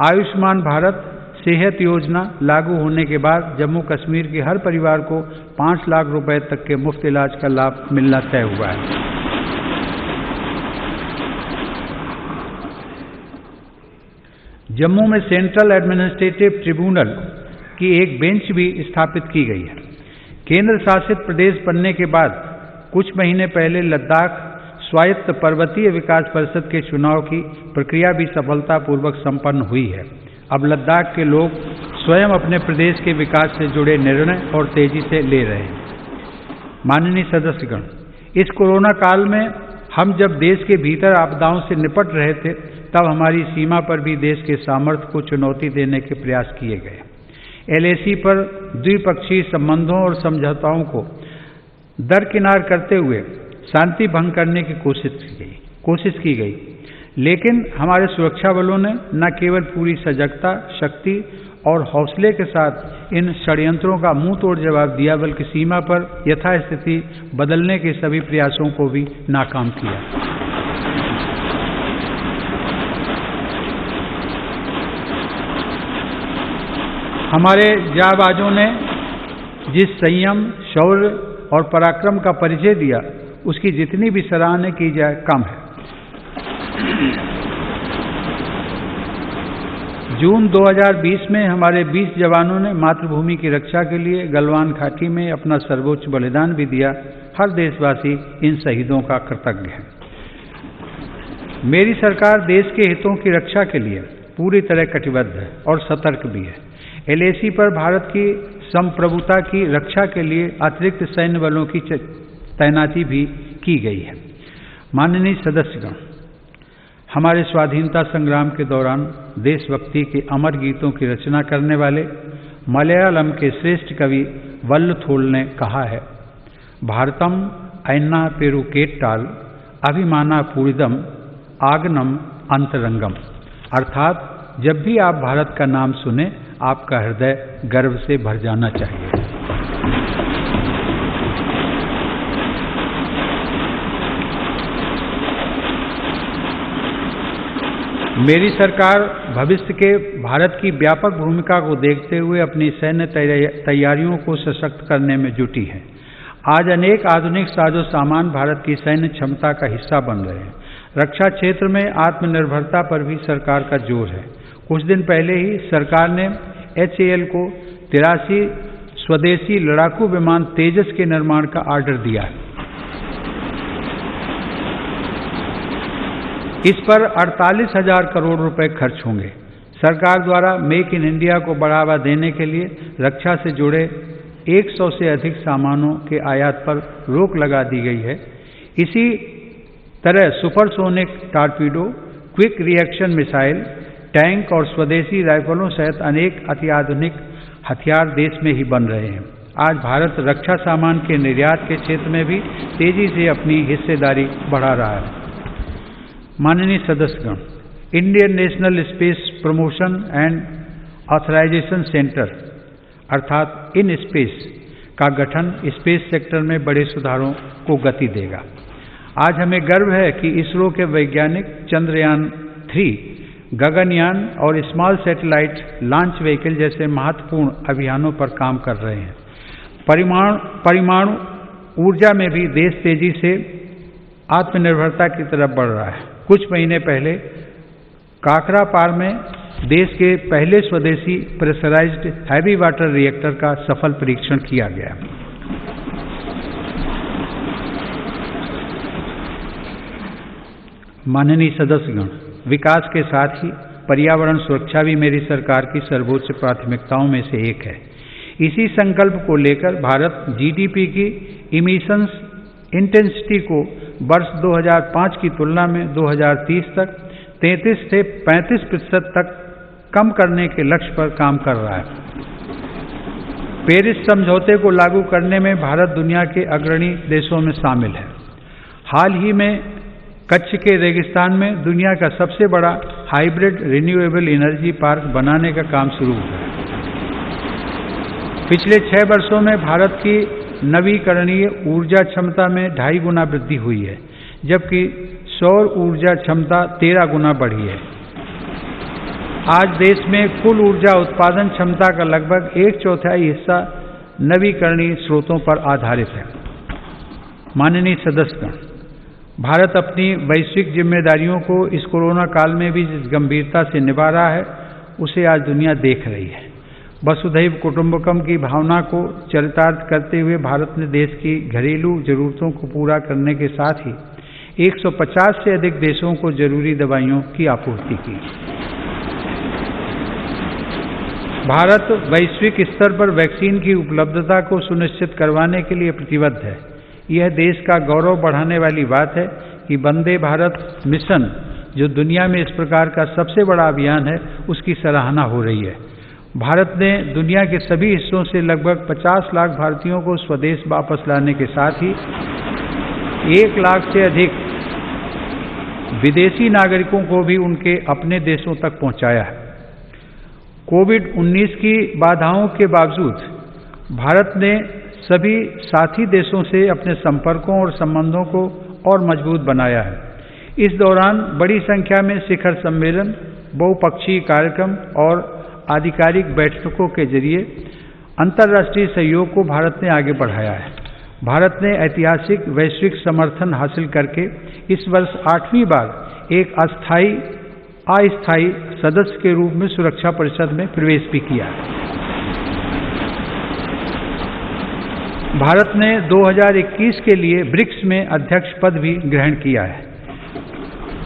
आयुष्मान भारत सेहत योजना लागू होने के बाद जम्मू कश्मीर के हर परिवार को 5 लाख रुपए तक के मुफ्त इलाज का लाभ मिलना तय हुआ है। जम्मू में सेंट्रल एडमिनिस्ट्रेटिव ट्रिब्यूनल की एक बेंच भी स्थापित की गई है। केंद्र शासित प्रदेश बनने के बाद कुछ महीने पहले लद्दाख स्वायत्त पर्वतीय विकास परिषद के चुनाव की प्रक्रिया भी सफलतापूर्वक संपन्न हुई है। अब लद्दाख के लोग स्वयं अपने प्रदेश के विकास से जुड़े निर्णय और तेजी से ले रहे हैं। माननीय सदस्यगण, इस कोरोना काल में हम जब देश के भीतर आपदाओं से निपट रहे थे तब हमारी सीमा पर भी देश के सामर्थ्य को चुनौती देने के प्रयास किए गए। LAC पर द्विपक्षीय संबंधों और समझौताओं को दरकिनार करते हुए शांति भंग करने की कोशिश की गई, लेकिन हमारे सुरक्षा बलों ने न केवल पूरी सजगता, शक्ति और हौसले के साथ इन षड्यंत्रों का मुंह तोड़ जवाब दिया, बल्कि सीमा पर यथास्थिति बदलने के सभी प्रयासों को भी नाकाम किया। हमारे जांबाजों ने जिस संयम, शौर्य और पराक्रम का परिचय दिया, उसकी जितनी भी सराहना की जाए कम है। जून 2020 में हमारे 20 जवानों ने मातृभूमि की रक्षा के लिए गलवान घाटी में अपना सर्वोच्च बलिदान भी दिया। हर देशवासी इन शहीदों का कृतज्ञ है। मेरी सरकार देश के हितों की रक्षा के लिए पूरी तरह कटिबद्ध है और सतर्क भी है। LAC पर भारत की संप्रभुता की रक्षा के लिए अतिरिक्त सैन्य बलों की तैनाती भी की गई है। माननीय सदस्यगण, हमारे स्वाधीनता संग्राम के दौरान देशभक्ति के अमर गीतों की रचना करने वाले मलयालम के श्रेष्ठ कवि वल्लथोल ने कहा है, भारतम ऐन्ना पेरुकेट्टाल अभिमाना पूरिदम आगनम अंतरंगम। अर्थात जब भी आप भारत का नाम सुने, आपका हृदय गर्व से भर जाना चाहिए। मेरी सरकार भविष्य के भारत की व्यापक भूमिका को देखते हुए अपनी सैन्य तैयारियों को सशक्त करने में जुटी है। आज अनेक आधुनिक साजो सामान भारत की सैन्य क्षमता का हिस्सा बन रहे हैं। रक्षा क्षेत्र में आत्मनिर्भरता पर भी सरकार का जोर है। कुछ दिन पहले ही सरकार ने HAL को 83 स्वदेशी लड़ाकू विमान तेजस के निर्माण का ऑर्डर दिया है। इस पर 48,000 करोड़ रुपए खर्च होंगे। सरकार द्वारा मेक इन इंडिया को बढ़ावा देने के लिए रक्षा से जुड़े 100 से अधिक सामानों के आयात पर रोक लगा दी गई है। इसी तरह supersonic torpedo, quick reaction missile, tank और स्वदेशी राइफलों सहित अनेक अत्याधुनिक हथियार देश में ही बन रहे हैं। आज भारत रक्षा सामान के निर्यात के क्षेत्र में भी तेजी से अपनी हिस्सेदारी बढ़ा रहा है। माननीय सदस्यगण, Indian national space promotion and authorisation centre अर्थात इन स्पेस का गठन स्पेस सेक्टर में बड़े सुधारों को गति देगा। आज हमें गर्व है कि इसरो के वैज्ञानिक चंद्रयान 3, गगनयान और स्मॉल सैटेलाइट लॉन्च व्हीकल जैसे महत्वपूर्ण अभियानों पर काम कर रहे हैं। परमाणु ऊर्जा में भी देश तेजी से आत्मनिर्भरता की तरफ बढ़ रहा है। कुछ महीने पहले काकरापार में देश के पहले स्वदेशी प्रेशराइज्ड हैवी वाटर रिएक्टर का सफल परीक्षण किया गया। माननीय सदस्यगण, विकास के साथ ही पर्यावरण सुरक्षा भी मेरी सरकार की सर्वोच्च प्राथमिकताओं में से एक है। इसी संकल्प को लेकर भारत जीडीपी की इमिशंस इंटेंसिटी को वर्ष 2005 की तुलना में 2030 तक 33 से 35% तक कम करने के लक्ष्य पर काम कर रहा है। पेरिस समझौते को लागू करने में भारत दुनिया के अग्रणी देशों में शामिल है। हाल ही में कच्छ के रेगिस्तान में दुनिया का सबसे बड़ा हाइब्रिड रिन्यूएबल एनर्जी पार्क बनाने का काम शुरू हुआ है। पिछले 6 वर्षों में भारत की नवीकरणीय ऊर्जा क्षमता में 2.5 गुना वृद्धि हुई है, जबकि सौर ऊर्जा क्षमता 13 गुना बढ़ी है। आज देश में कुल ऊर्जा उत्पादन क्षमता का लगभग 1/4 हिस्सा नवीकरणीय स्रोतों पर आधारित है। माननीय सदस्यगण, भारत अपनी वैश्विक जिम्मेदारियों को इस कोरोना काल में भी जिस गंभीरता से निभा रहा है, उसे आज दुनिया देख रही है। वसुधैव कुटुंबकम की भावना को चरितार्थ करते हुए भारत ने देश की घरेलू जरूरतों को पूरा करने के साथ ही 150 से अधिक देशों को जरूरी दवाइयों की आपूर्ति की। भारत वैश्विक स्तर पर वैक्सीन की उपलब्धता को सुनिश्चित करवाने के लिए प्रतिबद्ध है। यह देश का गौरव बढ़ाने वाली बात है कि वंदे भारत मिशन, जो दुनिया में इस प्रकार का सबसे बड़ा अभियान है, उसकी सराहना हो रही है। भारत ने दुनिया के सभी हिस्सों से लगभग 50 लाख भारतीयों को स्वदेश वापस लाने के साथ ही 1 लाख से अधिक विदेशी नागरिकों को भी उनके अपने देशों तक पहुंचाया है। कोविड-19 की बाधाओं के बावजूद भारत ने सभी साथी देशों से अपने संपर्कों और संबंधों को और मजबूत बनाया है। इस दौरान बड़ी संख्या में शिखर सम्मेलन, बहुपक्षीय कार्यक्रम और आधिकारिक बैठकों के जरिए अंतर्राष्ट्रीय सहयोग को भारत ने आगे बढ़ाया है। भारत ने ऐतिहासिक वैश्विक समर्थन हासिल करके इस वर्ष 8वीं बार एक अस्थायी सदस्य के रूप में सुरक्षा परिषद में प्रवेश भी किया है। भारत ने 2021 के लिए ब्रिक्स में अध्यक्ष पद भी ग्रहण किया है।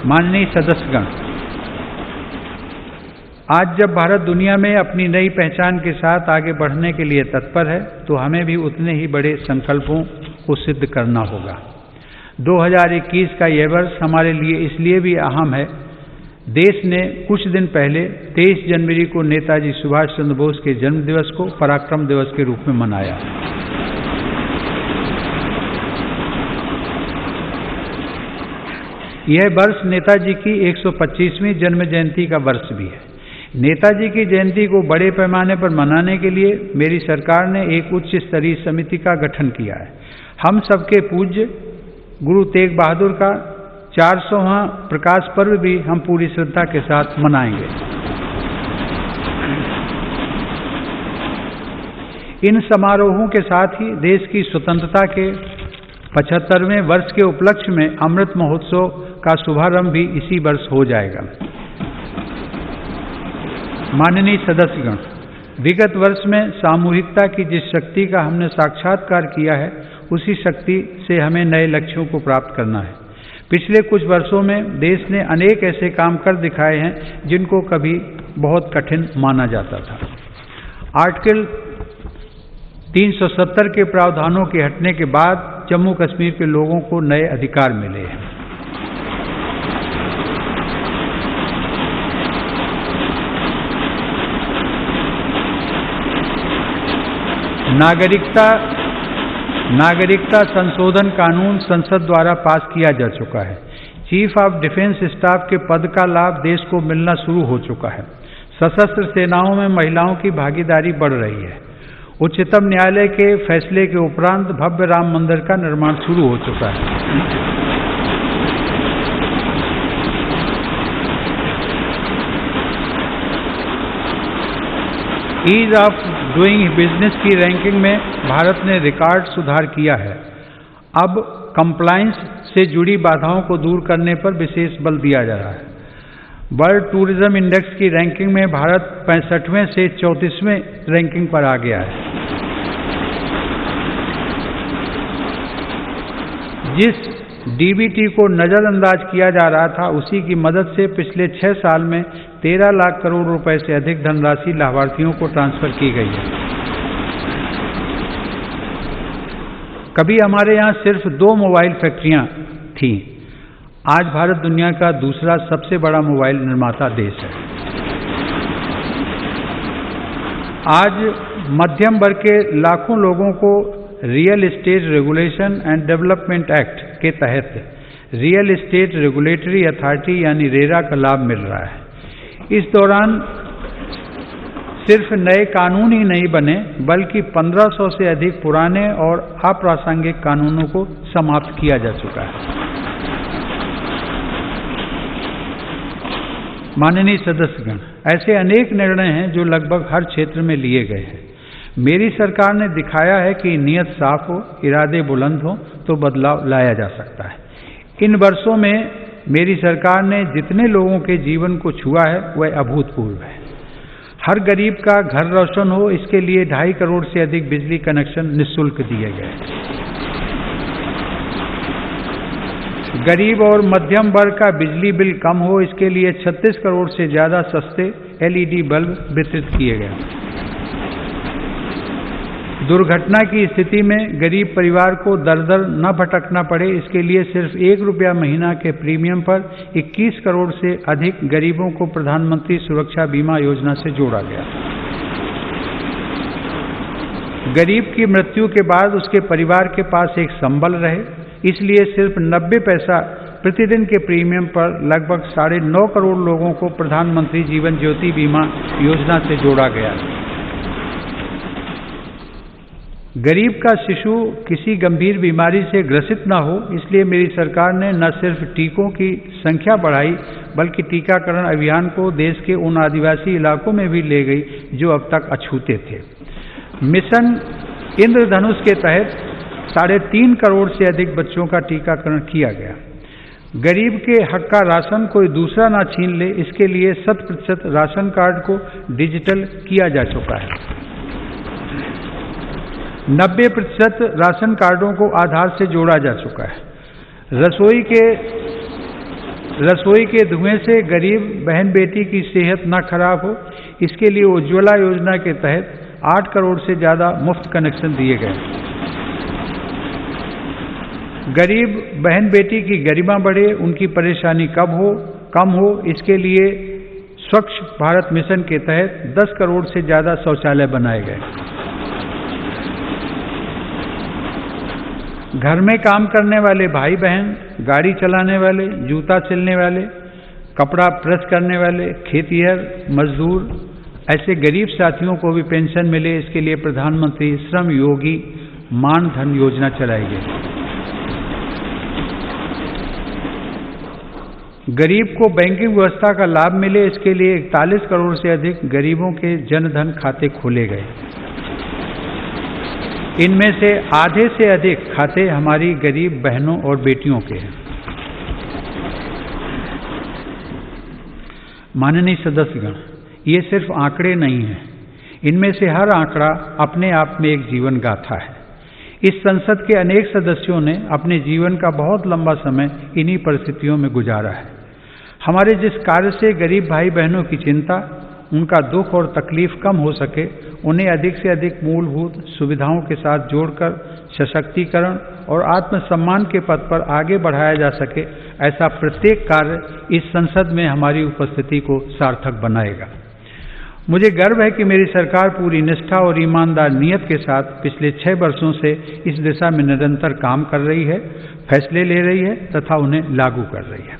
माननीय सदस्यगण, आज जब भारत दुनिया में अपनी नई पहचान के साथ आगे बढ़ने के लिए तत्पर है, तो हमें भी उतने ही बड़े संकल्पों को सिद्ध करना होगा। 2021 का यह वर्ष हमारे लिए इसलिए भी अहम है, देश ने कुछ दिन पहले 23 जनवरी को नेताजी सुभाष चंद्र बोस के जन्म दिवस को पराक्रम दिवस के रूप में मनाया। यह वर्ष नेताजी की 125वीं जन्म जयंती का वर्ष भी है। नेताजी की जयंती को बड़े पैमाने पर मनाने के लिए मेरी सरकार ने एक उच्च स्तरीय समिति का गठन किया है। हम सबके पूज्य गुरु तेग बहादुर का 400वां प्रकाश पर्व भी हम पूरी श्रद्धा के साथ मनाएंगे। इन समारोहों के साथ ही देश की स्वतंत्रता के 75वें वर्ष के उपलक्ष्य में अमृत महोत्सव का शुभारंभ भी इसी वर्ष हो जाएगा। माननीय सदस्यगण, विगत वर्ष में सामूहिकता की जिस शक्ति का हमने साक्षात्कार किया है, उसी शक्ति से हमें नए लक्ष्यों को प्राप्त करना है। पिछले कुछ वर्षों में देश ने अनेक ऐसे काम कर दिखाए हैं जिनको कभी बहुत कठिन माना जाता था। आर्टिकल 370 के प्रावधानों के हटने के बाद जम्मू कश्मीर के लोगों को नए अधिकार मिले हैं। नागरिकता संशोधन कानून संसद द्वारा पास किया जा चुका है। चीफ ऑफ डिफेंस स्टाफ के पद का लाभ देश को मिलना शुरू हो चुका है। सशस्त्र सेनाओं में महिलाओं की भागीदारी बढ़ रही है। उच्चतम न्यायालय के फैसले के उपरांत भव्य राम मंदिर का निर्माण शुरू हो चुका है। ईज ऑफ डूइंग बिजनेस की रैंकिंग में भारत ने रिकॉर्ड सुधार किया है। अब कंप्लायंस से जुड़ी बाधाओं को दूर करने पर विशेष बल दिया जा रहा है। वर्ल्ड टूरिज्म इंडेक्स की रैंकिंग में भारत 65वें से 34वें रैंकिंग पर आ गया है। जिस डीबीटी को नजरअंदाज किया जा रहा था, उसी की मदद से पिछले 6 साल में 13 लाख करोड़ रुपए से अधिक धनराशि लाभार्थियों को ट्रांसफर की गई है। कभी हमारे यहाँ सिर्फ 2 मोबाइल फैक्ट्रियां थीं। आज भारत दुनिया का दूसरा सबसे बड़ा मोबाइल निर्माता देश है। आज मध्यम वर्ग के लाखों लोगों को real estate regulation and development act के तहत रियल एस्टेट रेगुलेटरी अथॉरिटी यानी रेरा का लाभ मिल रहा है। इस दौरान सिर्फ नए कानून ही नहीं बने, बल्कि 1500 से अधिक पुराने और अप्रासंगिक कानूनों को समाप्त किया जा चुका है। माननीय सदस्यगण, ऐसे अनेक निर्णय हैं जो लगभग हर क्षेत्र में लिए गए हैं। मेरी सरकार ने दिखाया है कि नीयत साफ हो, इरादे बुलंद हो तो बदलाव लाया जा सकता है। इन वर्षों में मेरी सरकार ने जितने लोगों के जीवन को छुआ है वह अभूतपूर्व है। हर गरीब का घर रोशन हो, इसके लिए 2.5 करोड़ से अधिक बिजली कनेक्शन निःशुल्क दिए गए। गरीब और मध्यम वर्ग का बिजली बिल कम हो, इसके लिए 36 करोड़ से ज्यादा सस्ते LED बल्ब वितरित किए गए। दुर्घटना की स्थिति में गरीब परिवार को दर दर न भटकना पड़े, इसके लिए सिर्फ ₹1 महीना के प्रीमियम पर 21 करोड़ से अधिक गरीबों को प्रधानमंत्री सुरक्षा बीमा योजना से जोड़ा गया। गरीब की मृत्यु के बाद उसके परिवार के पास एक संबल रहे, इसलिए सिर्फ 90 पैसा प्रतिदिन के प्रीमियम पर लगभग 9.5 करोड़ लोगों को प्रधानमंत्री जीवन ज्योति बीमा योजना से जोड़ा गया। गरीब का शिशु किसी गंभीर बीमारी से ग्रसित न हो, इसलिए मेरी सरकार ने न सिर्फ टीकों की संख्या बढ़ाई, बल्कि टीकाकरण अभियान को देश के उन आदिवासी इलाकों में भी ले गई जो अब तक अछूते थे। मिशन इंद्रधनुष के तहत 3.5 करोड़ से अधिक बच्चों का टीकाकरण किया गया। गरीब के हक का राशन कोई दूसरा ना छीन ले, इसके लिए 100% राशन कार्ड को डिजिटल किया जा चुका है। 90% राशन कार्डों को आधार से जोड़ा जा चुका है। रसोई के धुएं से गरीब बहन बेटी की सेहत न खराब हो, इसके लिए उज्ज्वला योजना के तहत 8 करोड़ से ज्यादा मुफ्त कनेक्शन दिए गए। गरीब बहन बेटी की गरिमा बढ़े, उनकी परेशानी कम हो, इसके लिए स्वच्छ भारत मिशन के तहत 10 करोड़ से ज्यादा शौचालय बनाए गए। घर में काम करने वाले भाई बहन, गाड़ी चलाने वाले, जूता सिलने वाले, कपड़ा प्रेस करने वाले, खेतिहर मजदूर, ऐसे गरीब साथियों को भी पेंशन मिले, इसके लिए प्रधानमंत्री श्रम योगी मान धन योजना चलाई गई। गरीब को बैंकिंग व्यवस्था का लाभ मिले, इसके लिए 41 करोड़ से अधिक गरीबों के जनधन खाते खोले गए। इनमें से आधे से अधिक खाते हमारी गरीब बहनों और बेटियों के हैं। माननीय सदस्यगण, ये सिर्फ आंकड़े नहीं हैं, इनमें से हर आंकड़ा अपने आप में एक जीवन गाथा है। इस संसद के अनेक सदस्यों ने अपने जीवन का बहुत लंबा समय इन्हीं परिस्थितियों में गुजारा है। हमारे जिस कार्य से गरीब भाई बहनों की चिंता, उनका दुख और तकलीफ कम हो सके, उन्हें अधिक से अधिक मूलभूत सुविधाओं के साथ जोड़कर सशक्तिकरण और आत्मसम्मान के पथ पर आगे बढ़ाया जा सके, ऐसा प्रत्येक कार्य इस संसद में हमारी उपस्थिति को सार्थक बनाएगा। मुझे गर्व है कि मेरी सरकार पूरी निष्ठा और ईमानदार नीयत के साथ पिछले 6 वर्षों से इस दिशा में निरंतर काम कर रही है, फैसले ले रही है तथा उन्हें लागू कर रही है।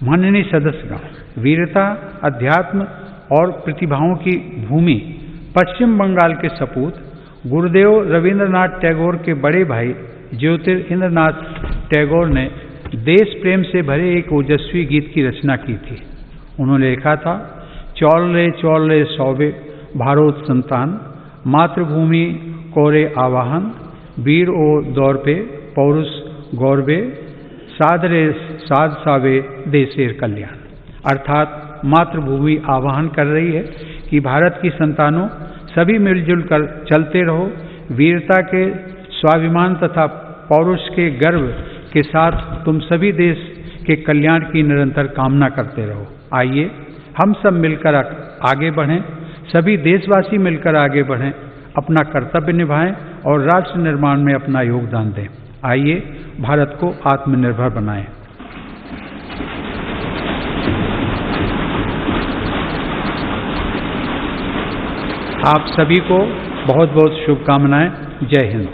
माननीय सदस्यगण, वीरता, अध्यात्म और प्रतिभाओं की भूमि पश्चिम बंगाल के सपूत गुरुदेव रविंद्रनाथ टैगोर के बड़े भाई ज्योतिरिंद्रनाथ टैगोर ने देश प्रेम से भरे एक ओजस्वी गीत की रचना की थी। उन्होंने लिखा था, चौल रे सौबे भारोत संतान, मातृभूमि कोरे आवाहन, वीर ओ दौर पे पौरुष गौरवे, साध सावे देशेर कल्याण। अर्थात मातृभूमि आह्वान कर रही है कि भारत की संतानों, सभी मिलजुल कर चलते रहो, वीरता के स्वाभिमान तथा पौरुष के गर्व के साथ तुम सभी देश के कल्याण की निरंतर कामना करते रहो। आइए हम सब मिलकर आगे बढ़ें, सभी देशवासी मिलकर आगे बढ़ें, अपना कर्तव्य निभाएं और राष्ट्र निर्माण में अपना योगदान दें। आइए भारत को आत्मनिर्भर बनाएं। आप सभी को बहुत बहुत शुभकामनाएं। जय हिंद।